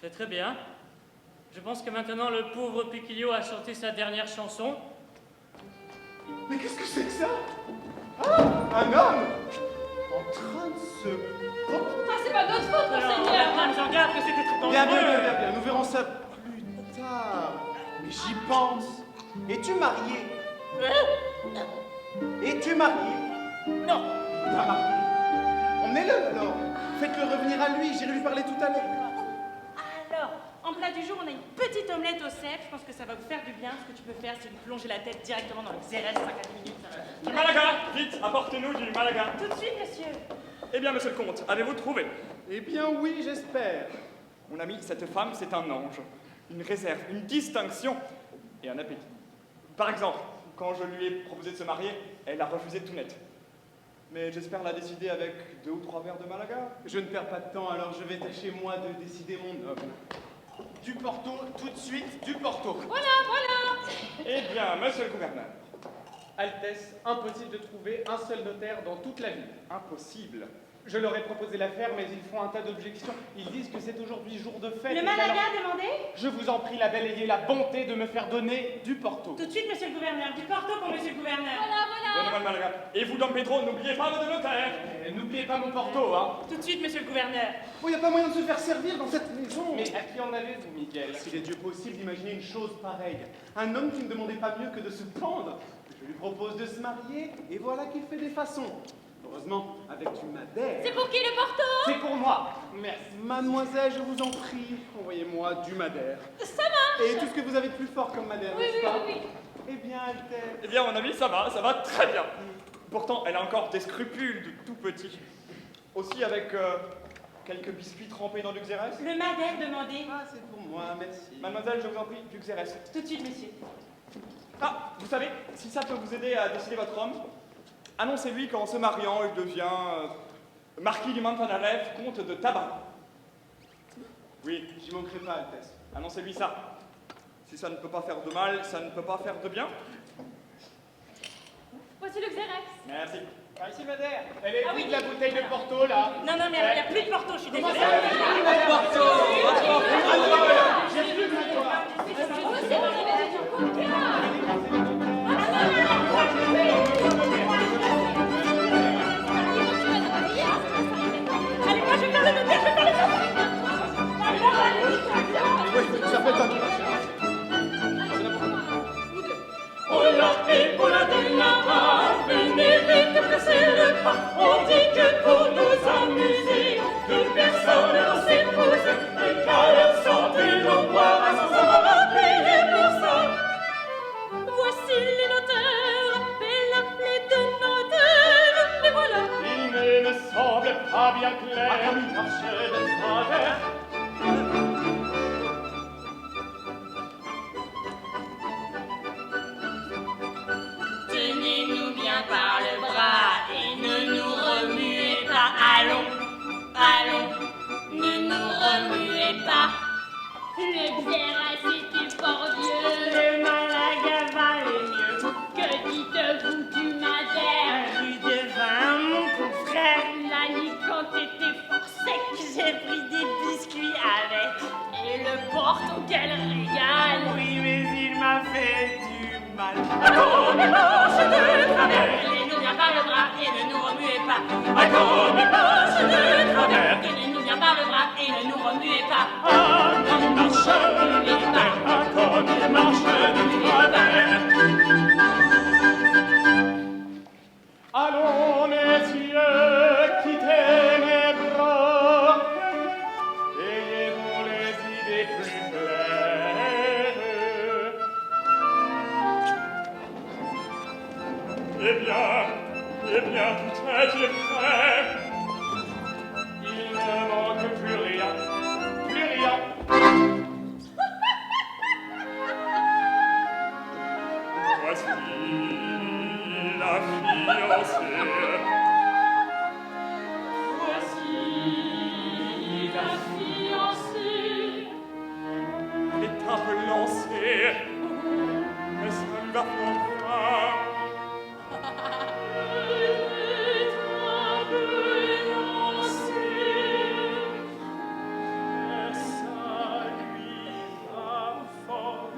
Speaker 4: C'est très bien. Je pense que maintenant le pauvre Piquilio a chanté sa dernière chanson.
Speaker 5: Mais qu'est-ce que c'est que ça? Ah, un homme en train de se...
Speaker 9: Ah, c'est pas notre faute, monseigneur.
Speaker 7: Madame, j'en garde que c'était très dangereux.
Speaker 5: Bien, nous verrons ça plus tard. Mais j'y pense. Es-tu marié? Es-tu marié?
Speaker 7: Non.
Speaker 5: Pas marié. Emmenez-le alors. Faites-le revenir à lui, j'irai lui parler tout à l'heure.
Speaker 7: Alors, en plat du jour, on a une petite omelette au cèpe. Je pense que ça va vous faire du bien. Ce que tu peux faire, c'est lui plonger la tête directement dans le xérès 5 à 10 minutes. Ça va.
Speaker 6: Du Malaga! Vite, apportez-nous du Malaga!
Speaker 7: Tout de suite, monsieur.
Speaker 6: Eh bien, monsieur le comte, avez-vous trouvé?
Speaker 5: Eh bien oui, j'espère.
Speaker 6: Mon ami, cette femme, c'est un ange. Une réserve, une distinction et un appétit. Par exemple, quand je lui ai proposé de se marier, elle a refusé tout net. Mais j'espère la décider avec 2 ou 3 verres de Malaga.
Speaker 5: Je ne perds pas de temps, alors je vais tâcher moi de décider mon homme. Du Porto, tout de suite, du Porto.
Speaker 6: Eh bien, monsieur le gouverneur,
Speaker 2: Altesse, impossible de trouver un seul notaire dans toute la ville.
Speaker 6: impossible.
Speaker 2: Je leur ai proposé l'affaire, mais ils font un tas d'objections. Ils disent que c'est aujourd'hui jour de fête.
Speaker 7: Le
Speaker 2: et
Speaker 7: Malaga
Speaker 2: qu'alors-
Speaker 7: demandé?
Speaker 2: Je vous en prie, la belle, ayez la bonté de me faire donner du Porto.
Speaker 7: Tout de suite, monsieur le gouverneur. Du Porto pour monsieur le gouverneur.
Speaker 6: Donnez-moi le Malaga. Et vous, Don Pedro, n'oubliez pas votre notaire.
Speaker 2: N'oubliez pas mon Porto, hein.
Speaker 7: Tout de suite, monsieur le gouverneur.
Speaker 5: Oh, il n'y a pas moyen de se faire servir dans cette maison.
Speaker 2: Mais à qui en avez-vous, Miguel?
Speaker 5: S'il est Dieu possible d'imaginer une chose pareille. Un homme qui ne demandait pas mieux que de se pendre. Je lui propose de se marier, et voilà qu'il fait des façons. Heureusement, avec du madère.
Speaker 9: C'est pour qui le Porto?
Speaker 2: C'est pour moi. Merci.
Speaker 5: Mademoiselle, je vous en prie, envoyez-moi du madère.
Speaker 9: Ça marche.
Speaker 5: Et tout ce que vous avez de plus fort comme madère,
Speaker 9: Oui,
Speaker 5: n'est-ce
Speaker 9: oui,
Speaker 5: pas?
Speaker 9: oui, oui.
Speaker 5: Eh bien, Altesse.
Speaker 6: Eh bien, mon ami, ça va très bien. Pourtant, elle a encore des scrupules de tout petit. Aussi avec
Speaker 5: quelques biscuits trempés dans du xérès?
Speaker 7: Le madère demandé.
Speaker 5: Ah, c'est pour moi, merci.
Speaker 6: Mademoiselle, je vous en prie, du xérès.
Speaker 7: Tout de suite, messieurs.
Speaker 6: Ah, vous savez, si ça peut vous aider à décider votre homme, annoncez-lui qu'en se mariant, il devient marquis du Mantanalev, comte de Tabac. Oui,
Speaker 5: J'y manquerai pas, Altesse.
Speaker 6: annoncez-lui ça. Si ça ne peut pas faire de mal, ça ne peut pas faire de bien.
Speaker 9: Voici le Xérex.
Speaker 6: Merci.
Speaker 5: Par ici, Madère.
Speaker 2: Elle est vide la bouteille de Porto, là.
Speaker 7: Non, non, mais il n'y a plus de Porto, je suis désolée.
Speaker 2: J'ai plus de toi.
Speaker 7: Allez, moi, je vais faire le notaire, je vais faire le
Speaker 5: Ça fait un
Speaker 4: Oula et oula de là-bas, venez vite presser le pas. On dit que pour nous amuser, que personne ne s'épouse, et qu'à leur santé l'on boira sans avoir à payer pour ça.
Speaker 3: Voici les notaires, belle appelée de notaires, les voilà.
Speaker 2: Il ne me semble pas bien clair.
Speaker 4: Marche de travers.
Speaker 10: Tenez-nous bien par le bras et ne nous remuez pas. Allons, allons, ne nous remuez pas.
Speaker 9: Le Xérex était fort vieux.
Speaker 10: Le Malaga valait mieux.
Speaker 9: Que dites-vous du madère?
Speaker 10: Un rude de vin, mon confrère.
Speaker 9: L'alicante était fort sec.
Speaker 10: J'ai pris des biscuits avec.
Speaker 9: Et le porto qu'elle régale.
Speaker 10: Oui, mais il m'a fait du mal.
Speaker 4: Attendez, marche de travers.
Speaker 10: Tenez-nous bien par le bras et ne nous remuez pas.
Speaker 4: Attendez, marche de travers.
Speaker 10: Tenez-nous bien par le bras et ne nous remuez pas.
Speaker 4: Ah, comme marche de travers. Ah, comme marche de travers.
Speaker 2: Allons, messieurs, quittez mes bras. Ayez donc les idées plus claires.
Speaker 6: Eh bien, tout est prêt.
Speaker 2: Il ne manque plus rien, plus rien.
Speaker 6: Voici la fiancée.
Speaker 3: Voici la fiancée.
Speaker 6: L'étape lancée. Mais ça lui va fort.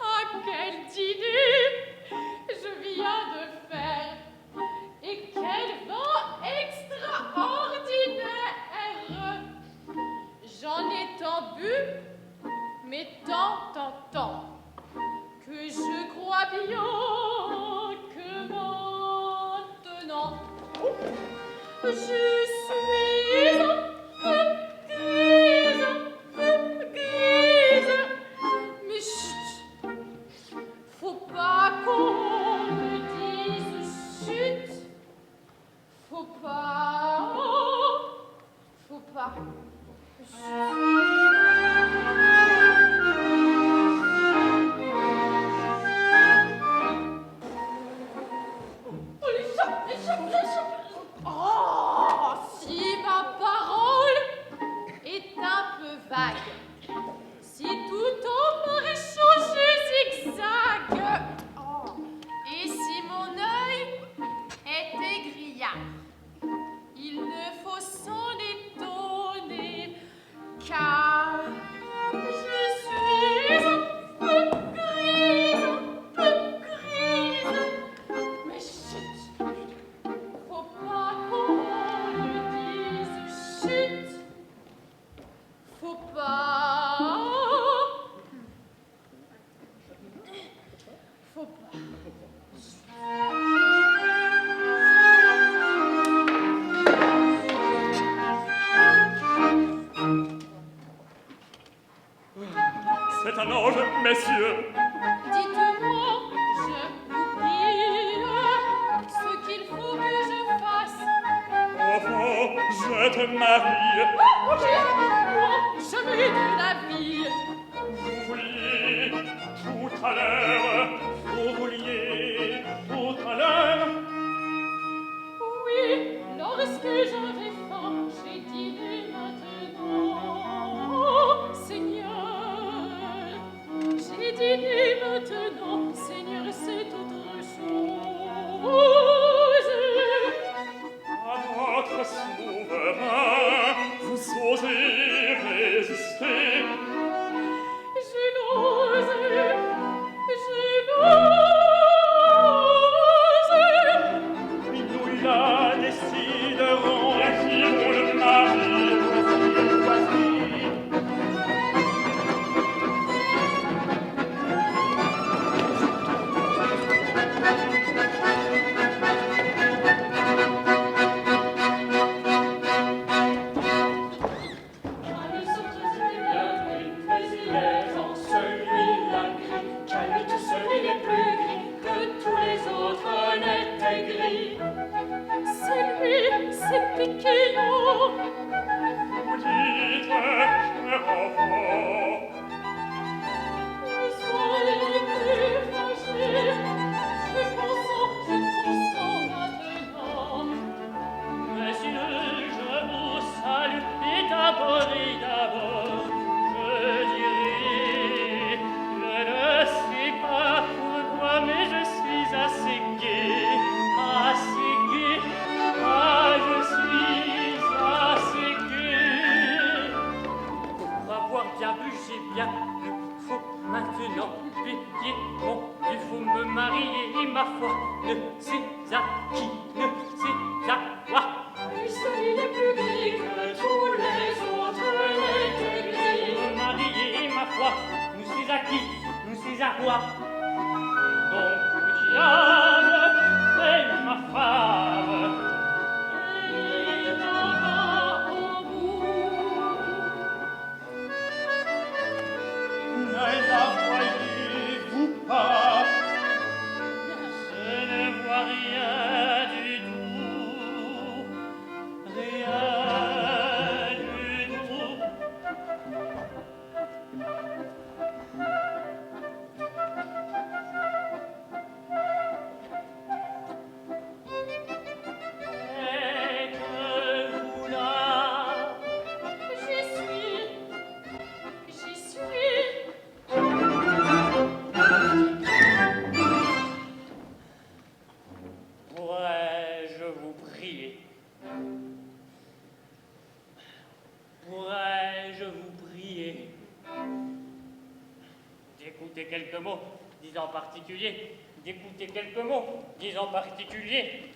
Speaker 3: Ah, quel dîner je viens de faire. Et quel vent extraordinaire. J'en ai tant bu, mais tant, que je crois bien que maintenant je suis grise. Mais chut, faut pas qu'on me dise chut. Faut pas. Oh, les chats. Oh,
Speaker 6: le mari.
Speaker 3: Non, jamais de la vie.
Speaker 6: Vous vouliez tout à l'heure, vous vouliez tout à l'heure.
Speaker 3: Oui, lorsque j'avais faim, j'ai dîné maintenant. Seigneur, j'ai dîné maintenant. Seigneur, c'est autre chose.
Speaker 6: À votre souverain, vous osez résister.
Speaker 3: Je n'ose.
Speaker 6: Nous la déciderons, et qui vous le mari, voici.
Speaker 3: C'est lui, c'est Piquillon.
Speaker 6: Vous dites, cher enfant,
Speaker 3: Ne soyez plus fâchés. Je consens maintenant.
Speaker 4: Messieurs, je vous salue, et d'abord, je dirai, je ne sais pas pourquoi, mais je suis assez gai, je suis assez gai. Pour avoir bien bu, j'ai bien le faut maintenant payer mon il faut me marier, et ma foi, ne sais à qui, ne sais à quoi.
Speaker 3: Lui seul est plus gris que tous les autres n'étaient gris.
Speaker 4: Me marier, et ma foi, nous sais à qui, nous sais à quoi. Donc, Diane est ma femme.
Speaker 3: Et il va au bout.
Speaker 6: ne la voyez-vous pas?
Speaker 4: Je ne vois rien du tout, rien du tout. Êtes-vous là?
Speaker 3: J'y suis.
Speaker 4: Pourrais-je vous prier? Pourrais-je vous prier d'écouter quelques mots, disant particulier, d'écouter quelques mots, disant particulier?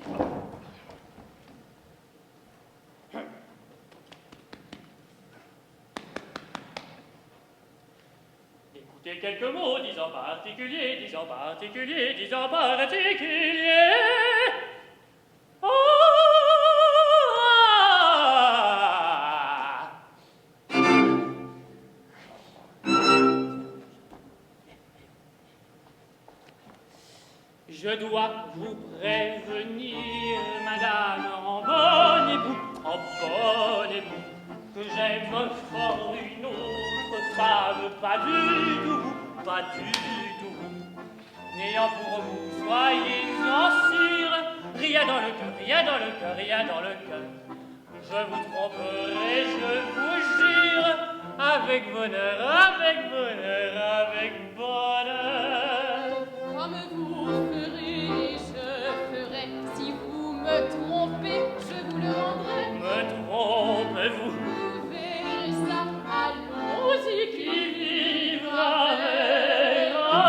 Speaker 4: D'écouter quelques mots, disant particulier, disant particulier, disant particulier. Ah! Je dois vous prévenir, madame, en bonne époux, que j'aime fort une autre femme, pas du tout. N'ayant pour vous, soyez-en sûrs, rien dans le cœur, rien dans le cœur, rien dans le cœur. Je vous tromperai, je vous jure, avec bonheur, avec bonheur, avec bonheur.
Speaker 3: Comme vous ferez, je ferai. Si vous me trompez, je vous le rendrai.
Speaker 4: Me trompez-vous?
Speaker 3: Vous verrez ça, allons-y,
Speaker 4: Qui vivra verra.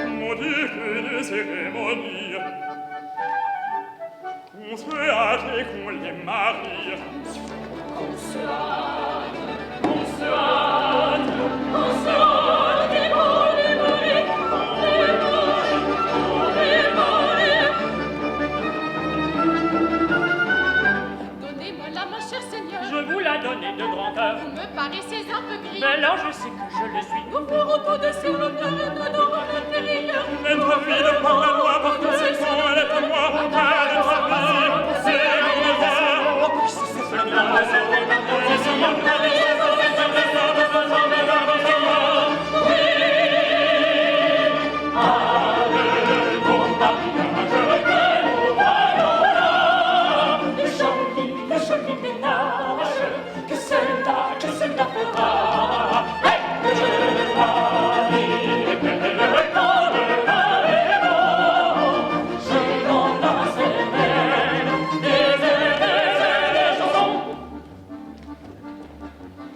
Speaker 6: Maudit que les cérémonies,
Speaker 4: vous la donnez de grand cœur.
Speaker 3: Vous me paraissez un peu gris.
Speaker 4: Mais là, je sais que je le suis.
Speaker 3: Nous ferons tout de sur l'honneur et d'honorer l'intérieur.
Speaker 6: Être vide par la loi, par conséquent, elle est à moi. Elle est sa vie, c'est mon devoir.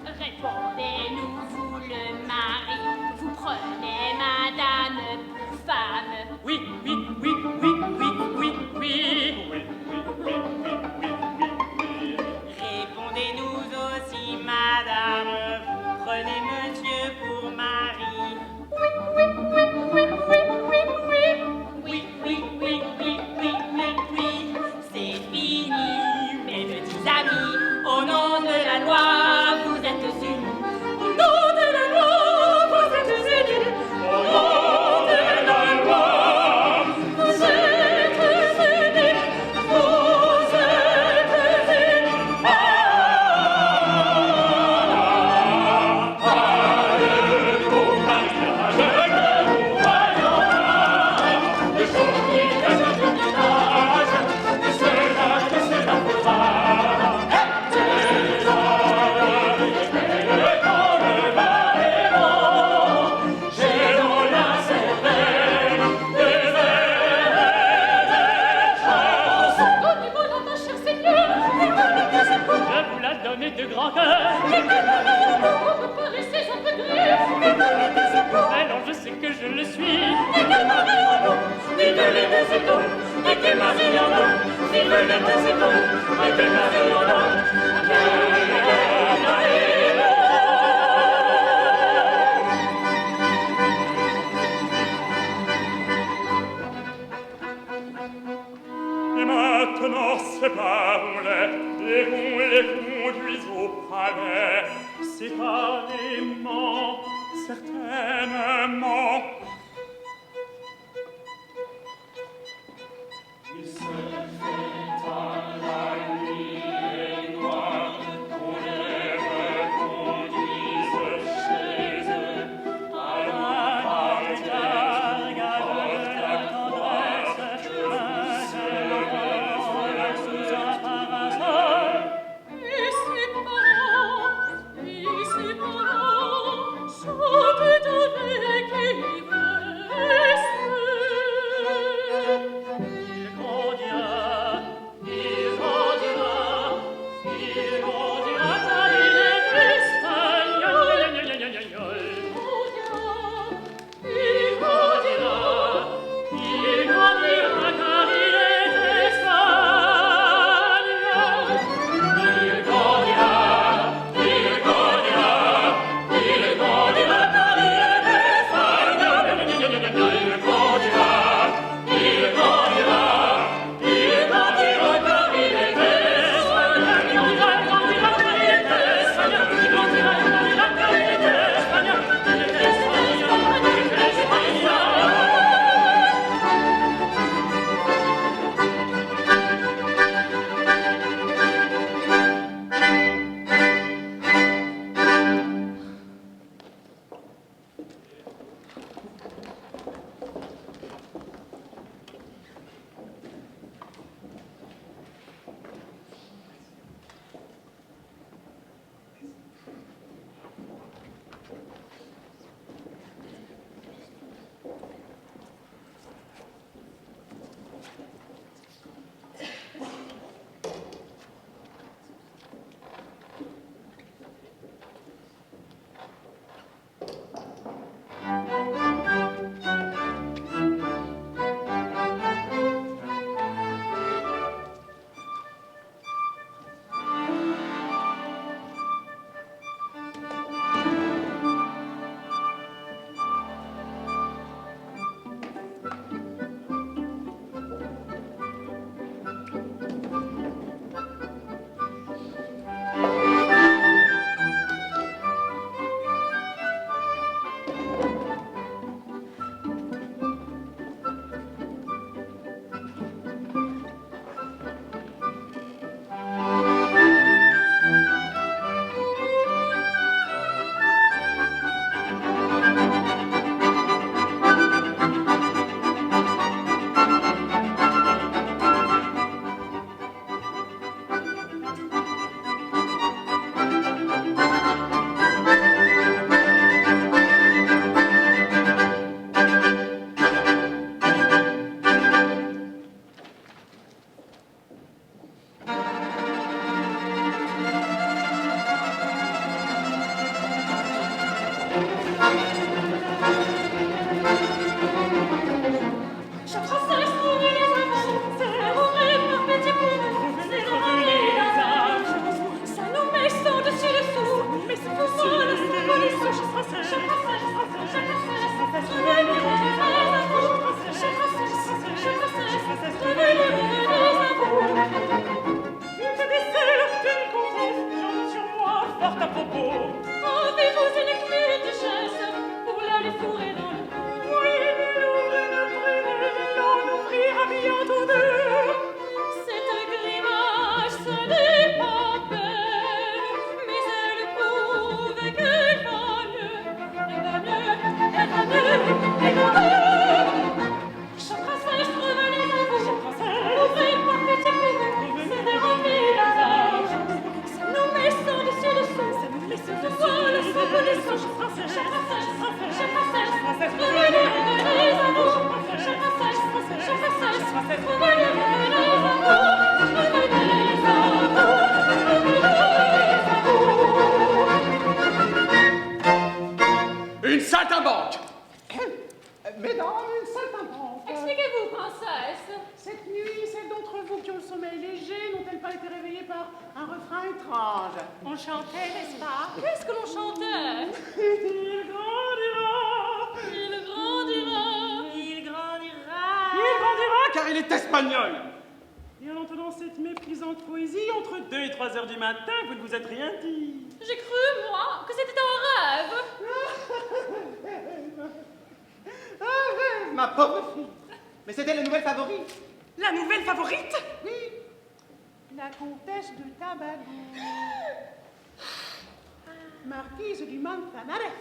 Speaker 10: Répondez-nous, vous le mari, vous prenez madame pour femme.
Speaker 4: Oui, oui, oui, oui, oui, oui, oui.
Speaker 10: Répondez-nous aussi, madame, vous prenez monsieur pour mari. Oui, oui, oui, oui, oui, oui, oui. Oui, oui, oui, oui, oui, oui, oui. C'est fini, mes petits amis, au nom de la loi, vous êtes unis. Au nom de la loi, vous êtes unis. Au nom de la loi, vous êtes unis. Vous êtes unis.
Speaker 3: Donnez-moi la main, cher Seigneur.
Speaker 4: Je vous la donne de grand cœur.
Speaker 3: Vous me paraissez un peu gris.
Speaker 4: Mais non, je sais que je le suis.
Speaker 10: Vive les deux étoiles, et que Marie en a. Vive les deux étoiles, et que Marie en a.
Speaker 6: Et maintenant, séparons-les, et on les conduit au palais.
Speaker 4: Séparément,
Speaker 6: Certainement.
Speaker 4: il se fait tard, la nuit est noire, qu'on les reconduise chez eux. Allons, partage, gage la tendresse, maintenant, sous un parasol.
Speaker 3: Et ses parents,
Speaker 4: propos.
Speaker 3: Avez-vous une clé de chasse pour l'aller fourrer dans le cou?
Speaker 4: Oui, mais l'ouvrir après, l'on ouvrira bientôt deux.
Speaker 3: Cette grimace, ce n'est pas belle, mais elle prouve qu'elle va mieux, elle va mieux, elle va mieux, elle va mieux. Chère princesse, revenez à vous. Ouvrez par pitié pour nous, c'est dérober la tâche. Ça nous met sans dessus-dessous, ça nous met sous le sol, sans connaissance. Chère princesse, revenez à vous. Chère princesse, revenez à vous.
Speaker 2: Une saltimbanque!
Speaker 5: Mesdames, une saltimbanque.
Speaker 3: Expliquez-vous, princesse.
Speaker 5: Cette nuit, celles d'entre vous qui ont le sommeil léger n'ont-elles pas été réveillées par un refrain étrange?
Speaker 7: On chantait, n'est-ce pas?
Speaker 3: Qu'est-ce que l'on chantait?
Speaker 5: Il grandira.
Speaker 3: Il grandira.
Speaker 7: Il grandira.
Speaker 5: Il grandira car il est espagnol. Et en entendant cette méprisante poésie, entre 2 et 3 heures du matin, vous ne vous êtes rien dit.
Speaker 3: J'ai cru, moi, que c'était un rêve.
Speaker 5: Ah, ma pauvre fille. Mais c'était la nouvelle favorite.
Speaker 7: La nouvelle favorite?
Speaker 5: Oui. La comtesse de Tabago. Marquise du Manzanares.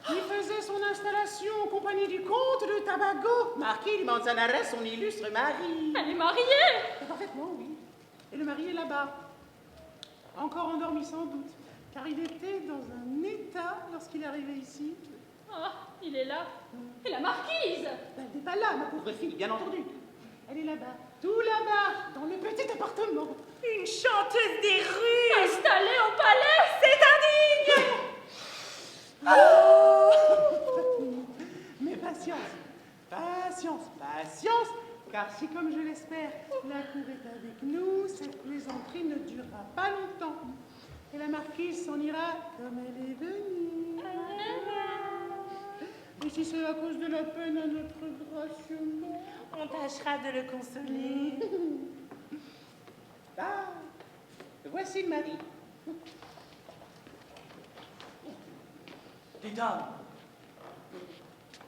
Speaker 5: Qui faisait son installation en compagnie du comte de Tabago. Marquis du Manzanares, son illustre mari.
Speaker 3: Elle est mariée.
Speaker 5: Parfaitement, oui. Et le mari est là-bas. Encore endormi sans doute. Car il était dans un état lorsqu'il est arrivé ici.
Speaker 3: Ah, il est là. Et la marquise.
Speaker 5: Elle n'est pas là, ma pauvre fille, bien entendu. Elle est là-bas, tout là-bas, dans le petit appartement.
Speaker 7: Une chanteuse des rues.
Speaker 3: Installée au palais.
Speaker 7: C'est indigne.
Speaker 5: Mais patience, patience, patience, car si, comme je l'espère, la cour est avec nous, cette plaisanterie ne durera pas longtemps. Et la marquise s'en ira comme elle est venue. Et si c'est à cause de la peine à notre gracieux mort,
Speaker 7: On tâchera de le consoler.
Speaker 5: ah, voici le mari.
Speaker 4: Mesdames,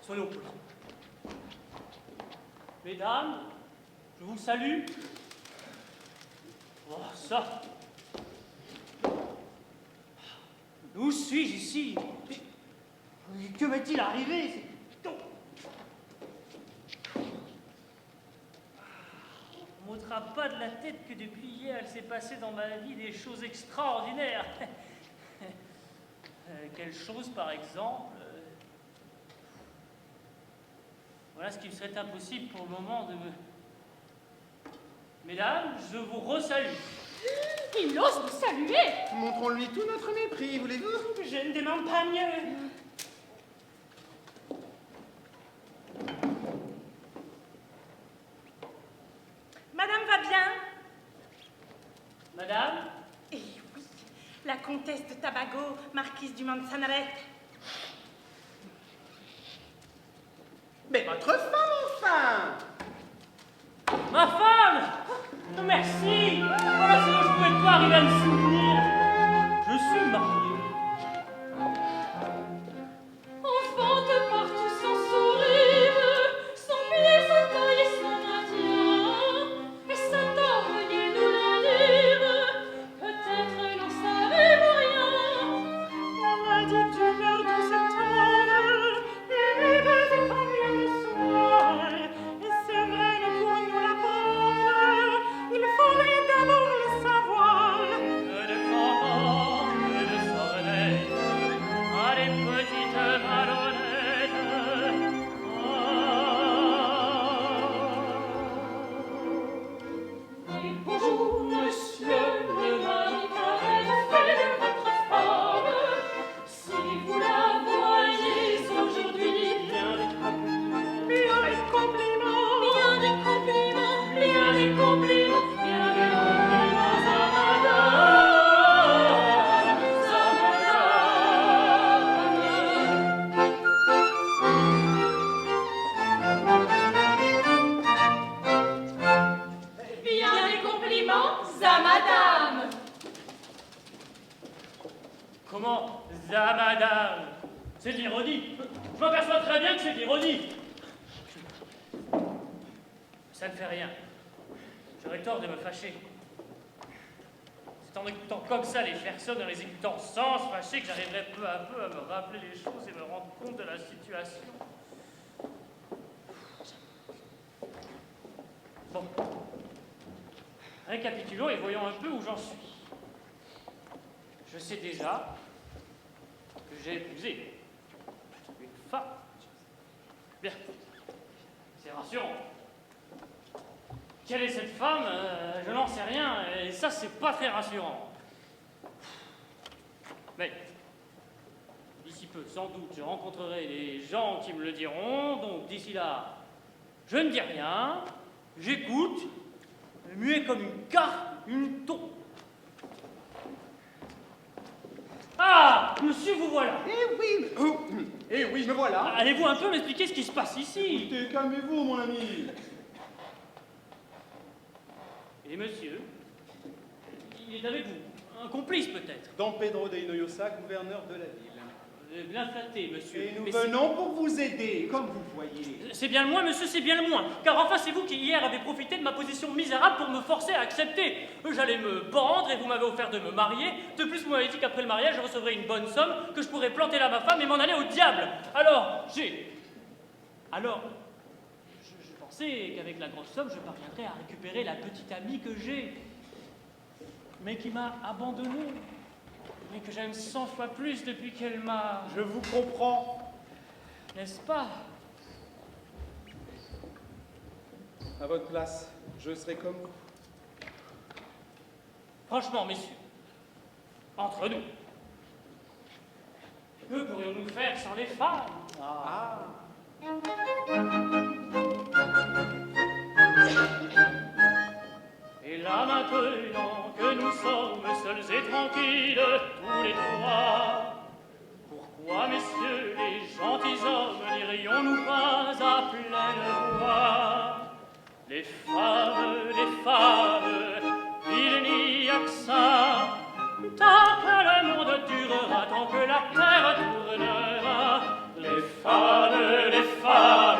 Speaker 4: soyons polis. Mesdames, je vous salue. Oh, ça. Où suis-je ici? Mais que m'est-il arrivé? On m'ôtera pas de la tête que depuis hier, il s'est passé dans ma vie des choses extraordinaires. Quelle chose, par exemple? Voilà ce qui me serait impossible pour le moment de me... Mesdames, je vous resalue.
Speaker 3: Il ose nous saluer.
Speaker 5: Montrons-lui tout notre mépris, voulez-vous?
Speaker 7: Je ne demande pas mieux. Madame va bien?
Speaker 4: Madame?
Speaker 7: Eh oui, la comtesse de Tabago, marquise du Manzanares.
Speaker 5: Mais votre femme, enfin!
Speaker 4: Ma femme! Merci! Voilà ce dont je ne pouvais pas arriver à me souvenir. Je suis marié.
Speaker 3: Enfante partout sans sourire, sans pied, sans taille et sans maintien. Et cet orgueil nous l'a dire, peut-être n'en savez-vous rien.
Speaker 7: La maladie d'humeur de cet homme, il est comme le soir. Et c'est vrai, nous pourrons nous l'apprendre. Il faudrait d'abord le savoir.
Speaker 4: Que de campagne, que de soleil, à des petites malhonnêtes.
Speaker 3: Et bonjour, monsieur le mari, car elle fait de votre femme. Si vous la voyez aujourd'hui,
Speaker 4: Bien des compliments,
Speaker 7: Bien des compliments.
Speaker 3: bien des compliments, bien des compliments, bien des compliments à madame, bien des compliments à madame.
Speaker 4: Comment ça, madame? C'est de l'ironie. Je m'aperçois très bien que c'est de l'ironie. Ça ne fait rien. J'aurais tort de me fâcher. C'est en écoutant comme ça les personnes, en les écoutant sans se fâcher, que j'arriverai peu à peu à me rappeler les choses et me rendre compte de la situation. Bon. Récapitulons et voyons un peu où j'en suis. Je sais déjà que j'ai épousé une femme. Bien. C'est rassurant. Quelle est cette femme? Je n'en sais rien, et ça, c'est pas très rassurant. Mais, d'ici peu, sans doute, je rencontrerai des gens qui me le diront, donc d'ici là, je ne dis rien, j'écoute, muet comme une carte, une taupe. Ah, monsieur, vous voilà.
Speaker 5: Eh oui, me voilà.
Speaker 4: Allez-vous un peu m'expliquer ce qui se passe ici?
Speaker 5: Écoutez, calmez-vous, mon ami.
Speaker 4: Et monsieur, il est avec vous, un complice peut-être.
Speaker 5: Don Pedro de Hinojosa, gouverneur de la ville.
Speaker 4: Bien flatté, monsieur.
Speaker 5: Et nous
Speaker 4: Mais
Speaker 5: venons pour vous aider, comme vous voyez.
Speaker 4: c'est bien le moins, monsieur, c'est bien le moins. Car enfin, c'est vous qui hier avez profité de ma position misérable pour me forcer à accepter. J'allais me pendre et vous m'avez offert de me marier. De plus, vous m'avez dit qu'après le mariage, je recevrais une bonne somme, que je pourrais planter là ma femme et m'en aller au diable. Alors, je pensais qu'avec la grosse somme, je parviendrais à récupérer la petite amie que j'ai, mais qui m'a abandonné, mais que j'aime 100 fois plus depuis qu'elle m'a...
Speaker 5: Je vous comprends.
Speaker 4: N'est-ce pas?
Speaker 5: À votre place, je serai comme vous.
Speaker 4: Franchement, messieurs, entre nous, que pourrions-nous faire sans les femmes? Et là maintenant que nous sommes seuls et tranquilles, tous les trois, pourquoi, messieurs, les gentilshommes, n'irions-nous pas à pleine voix? Les femmes, il n'y a que ça. Tant que le monde durera, tant que la terre tournera. Les femmes,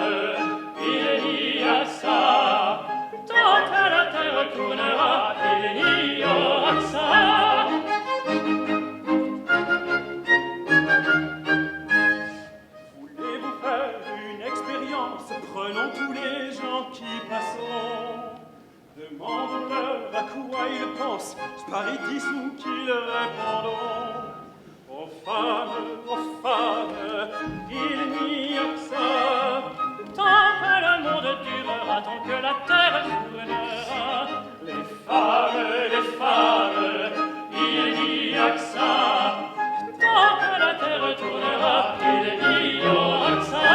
Speaker 4: il n'y a que ça. Tant que la terre tournera, il n'y aura que ça.
Speaker 6: Voulez-vous faire une expérience? Prenons tous les gens qui passons. Demandons-leur à quoi ils pensent, Sparitis ou qu'ils répondront. Aux femmes, il n'y a que ça.
Speaker 4: Tant que le monde durera, tant que la terre tournera.
Speaker 6: Les femmes, il n'y a que ça.
Speaker 4: Tant que la terre tournera, il n'y aura que ça.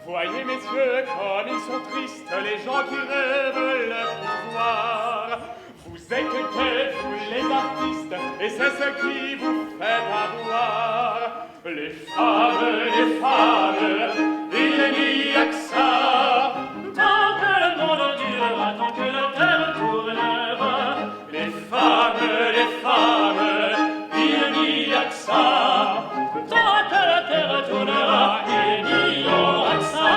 Speaker 2: Voyez, messieurs, comme ils sont tristes, les gens qui rêvent le pouvoir. Vous êtes que vous les artistes, et c'est ce qui vous fait avoir. Les femmes, il n'y a que ça.
Speaker 4: Tant que le monde durera, tant que la terre tournera.
Speaker 2: Les femmes, il n'y a que ça.
Speaker 4: Tant que la terre tournera, il n'y aura que ça.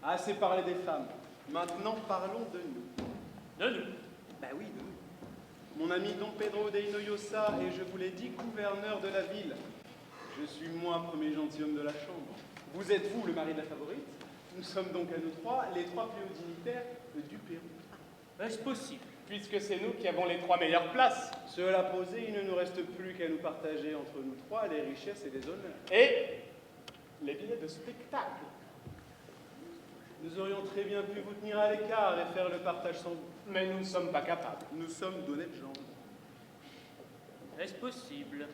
Speaker 5: Assez parlé des femmes. Maintenant, parlons de nous.
Speaker 4: De nous.
Speaker 5: Ben oui, de nous. Mon ami Don Pedro de Hinojosa et je vous l'ai dit, gouverneur de la ville. Je suis moi, premier gentilhomme de la chambre. Vous êtes vous, le mari de la favorite. Nous sommes donc à nous trois, les trois plus hauts dignitaires du Pérou.
Speaker 4: Est-ce possible?
Speaker 2: Puisque c'est nous qui avons les 3 meilleures places.
Speaker 5: Cela posé, il ne nous reste plus qu'à nous partager entre nous trois les richesses et les honneurs.
Speaker 2: Et les billets de spectacle.
Speaker 5: Nous aurions très bien pu vous tenir à l'écart et faire le partage sans vous.
Speaker 2: Mais nous ne sommes pas capables.
Speaker 5: Nous sommes d'honnêtes gens.
Speaker 4: Est-ce possible?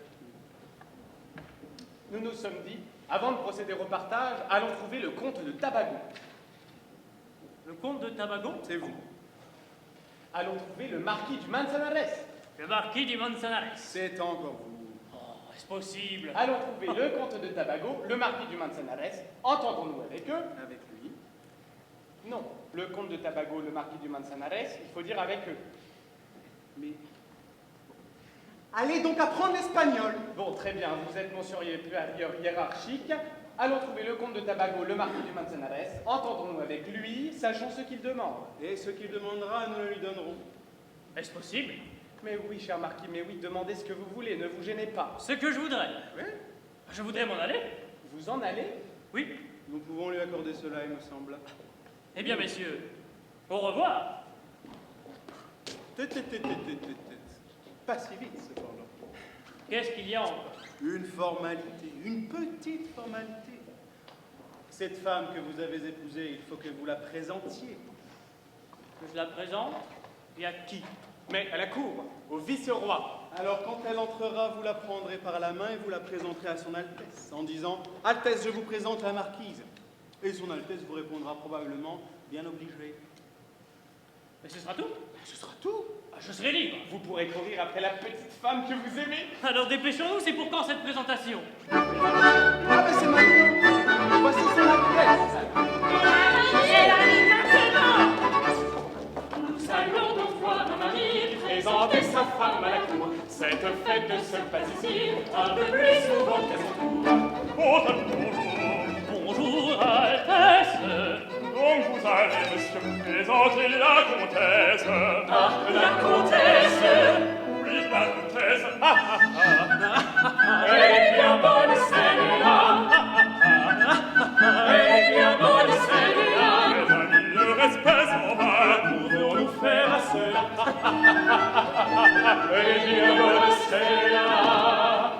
Speaker 2: Nous nous sommes dit, avant de procéder au partage, allons trouver le comte de Tabago.
Speaker 4: Le comte de Tabago?
Speaker 5: C'est vous.
Speaker 2: Allons trouver le marquis du Manzanares.
Speaker 4: Le marquis du Manzanares.
Speaker 5: C'est encore vous.
Speaker 4: Oh, Est-ce possible?
Speaker 2: Allons trouver le comte de Tabago, le marquis du Manzanares. Entendons-nous avec eux?
Speaker 5: Avec lui.
Speaker 2: Non. Le comte de Tabago, le marquis du Manzanares, il faut dire avec eux.
Speaker 5: Mais... Allez donc apprendre l'espagnol.
Speaker 2: Bon, très bien, vous êtes mon supérieur hiérarchique. Allons trouver le comte de Tabago, le marquis du Manzanares. Entendons-nous avec lui, sachons ce qu'il demande.
Speaker 5: Et ce qu'il demandera, nous le lui donnerons.
Speaker 4: Est-ce possible?
Speaker 2: Mais oui, cher marquis, mais oui, demandez ce que vous voulez, ne vous gênez pas.
Speaker 4: Ce que je voudrais.
Speaker 5: Oui.
Speaker 4: Je voudrais m'en aller.
Speaker 2: Vous en allez?
Speaker 4: Oui.
Speaker 5: Nous pouvons lui accorder cela, il me semble.
Speaker 4: Eh bien, messieurs, au revoir.
Speaker 5: Pas si vite, cependant.
Speaker 4: Qu'est-ce qu'il y a encore?
Speaker 5: Une formalité, une petite formalité. Cette femme que vous avez épousée, il faut que vous la présentiez.
Speaker 4: Que je la présente? Et à qui?
Speaker 2: Mais à la cour, au vice-roi.
Speaker 5: Alors, quand elle entrera, vous la prendrez par la main et vous la présenterez à son Altesse, en disant « Altesse, je vous présente la marquise ». Et son Altesse vous répondra probablement « Bien obligé ».
Speaker 4: Et ce sera tout?
Speaker 5: Ce sera tout.
Speaker 4: Ah, je serai libre.
Speaker 2: Vous pourrez courir après la petite femme que vous aimez.
Speaker 4: Alors dépêchons-nous, c'est pour quand cette présentation?
Speaker 5: Ah, mais c'est maintenant. Voici son Altesse.
Speaker 4: Nous allons donc voir un mari présenter sa femme à la cour. Cette fête se passe ici un peu plus souvent qu'à son tour. Bonjour, Altesse.
Speaker 6: Donc vous allez, monsieur, présenter la comtesse.
Speaker 4: Ah, la comtesse.
Speaker 6: Oui, la comtesse.
Speaker 4: Elle est bien bonne, celle-là. Elle est bien bonne, celle-là.
Speaker 6: Mes amis, le respect s'en va.
Speaker 4: Pouvons-nous faire à cela? Elle est bien bonne, celle-là.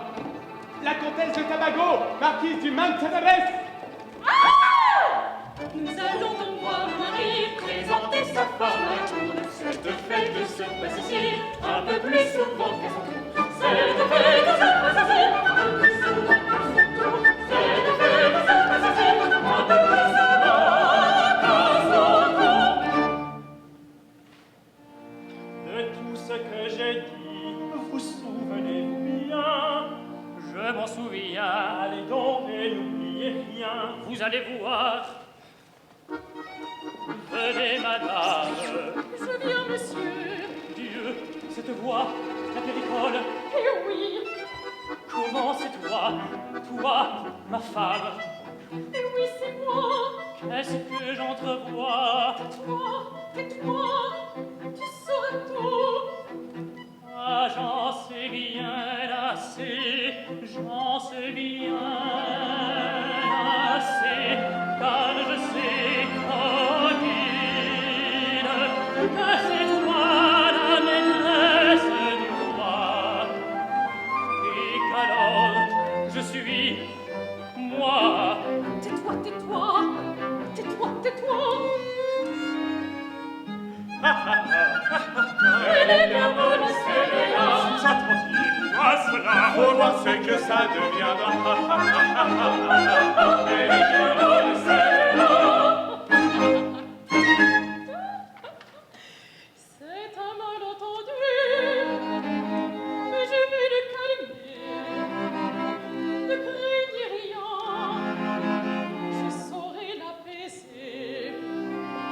Speaker 2: La comtesse de Tabago, marquise du Manzanares.
Speaker 3: Nous allons donc voir Marie présenter sa femme à la cour.
Speaker 4: Cette fête se passe ici un peu plus souvent qu'à son tour. Cette fête se passe ici un peu plus souvent qu'à son tour. Cette fête se passe ici un peu plus souvent qu'à son tour. De tout ce que j'ai dit, vous souvenez-vous bien? Je m'en souviens. Allez donc et n'oubliez rien. Vous allez voir. Venez, madame.
Speaker 3: Je viens, monsieur.
Speaker 4: Dieu, cette voix, la péricole.
Speaker 3: Eh oui,
Speaker 4: Comment c'est toi, toi, ma femme?
Speaker 3: eh oui, c'est moi.
Speaker 4: Qu'est-ce que j'entrevois?
Speaker 3: Toi, et toi, tu sauras tout.
Speaker 4: Ah, j'en sais bien assez, j'en sais bien assez, car je sais, Odile, que c'est toi la maîtresse du roi, et qu'alors je suis moi.
Speaker 3: Tais-toi, tais-toi, tais-toi, tais-toi.
Speaker 4: Elle est bien bonne, celle-là.
Speaker 6: Attendiez-moi cela.
Speaker 2: Faut voir ce que ça deviendra.
Speaker 4: Elle est bien bonne, celle-là.
Speaker 3: C'est un malentendu, mais je vais le calmer. Ne craignez rien, je saurai l'apaiser.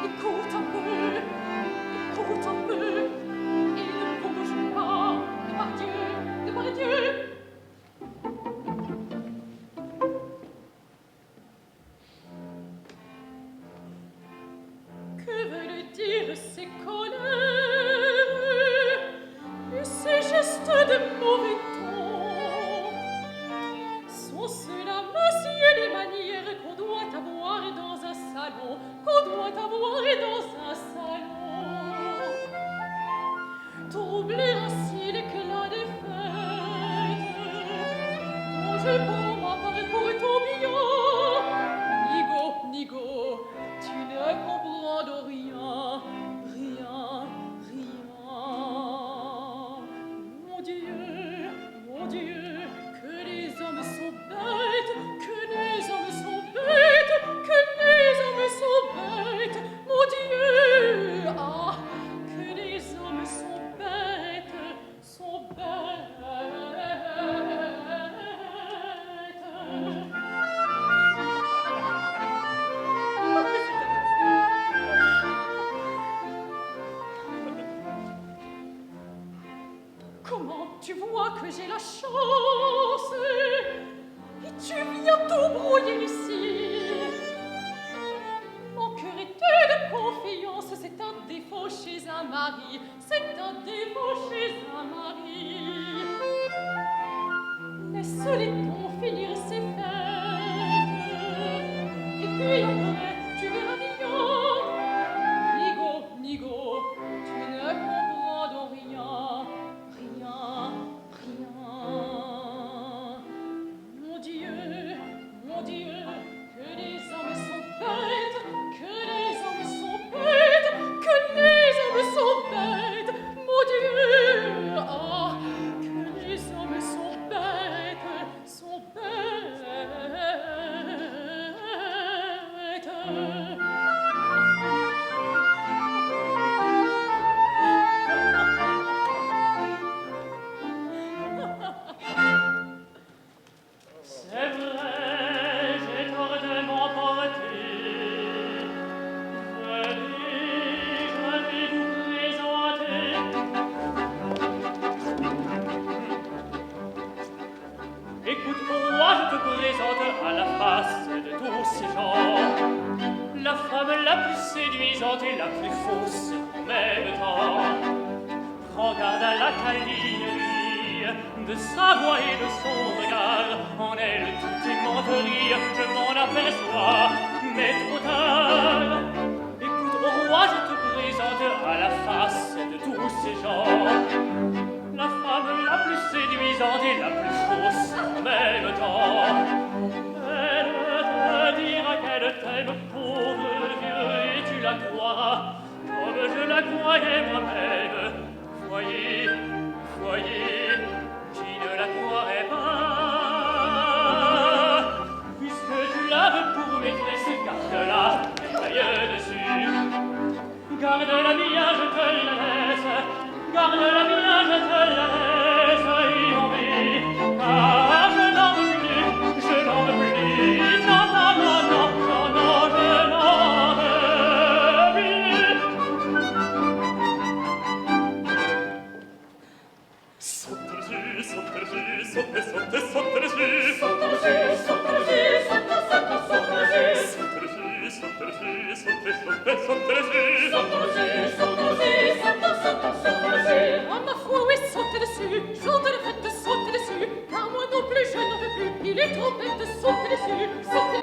Speaker 3: Écoute un peu, et ne bouge pas, de par Dieu, de par Dieu.
Speaker 4: séduisante et la plus fausse en même temps. Prends garde à la câlinerie de sa voix et de son regard. En elle tout est menterie, je m'en aperçois, mais trop tard. Écoute, au roi, je te présente à la face de tous ces gens la femme la plus séduisante et la plus fausse en même temps. Elle te dira qu'elle t'aime, pauvre vieux, et tu la croiras comme je la croyais moi-même. Voyez, voyez, qui ne la croirait pas. Puisque tu la veux pour maîtresse, garde-la, merveilleux dessus. Garde-la bien, je te la laisse. Garde-la bien, je te la laisse. Il en vit. Ah, je n'en veux plus, je n'en veux plus. Non, non, non, non, non, non, je n'en veux plus.
Speaker 6: Saute dessus, saute dessus, saute, saute, saute dessus.
Speaker 3: Saute dessus, saute dessus, saute, saute, saute dessus.
Speaker 6: Saute dessus, saute dessus, saute, saute, saute dessus.
Speaker 3: Saute dessus, saute dessus, saute, saute, saute dessus. À ma foi, oui, saute dessus. Jour de la fête, saute dessus. Car moi non plus, je n'en veux plus. Il est trop bête de sauter dessus. Saute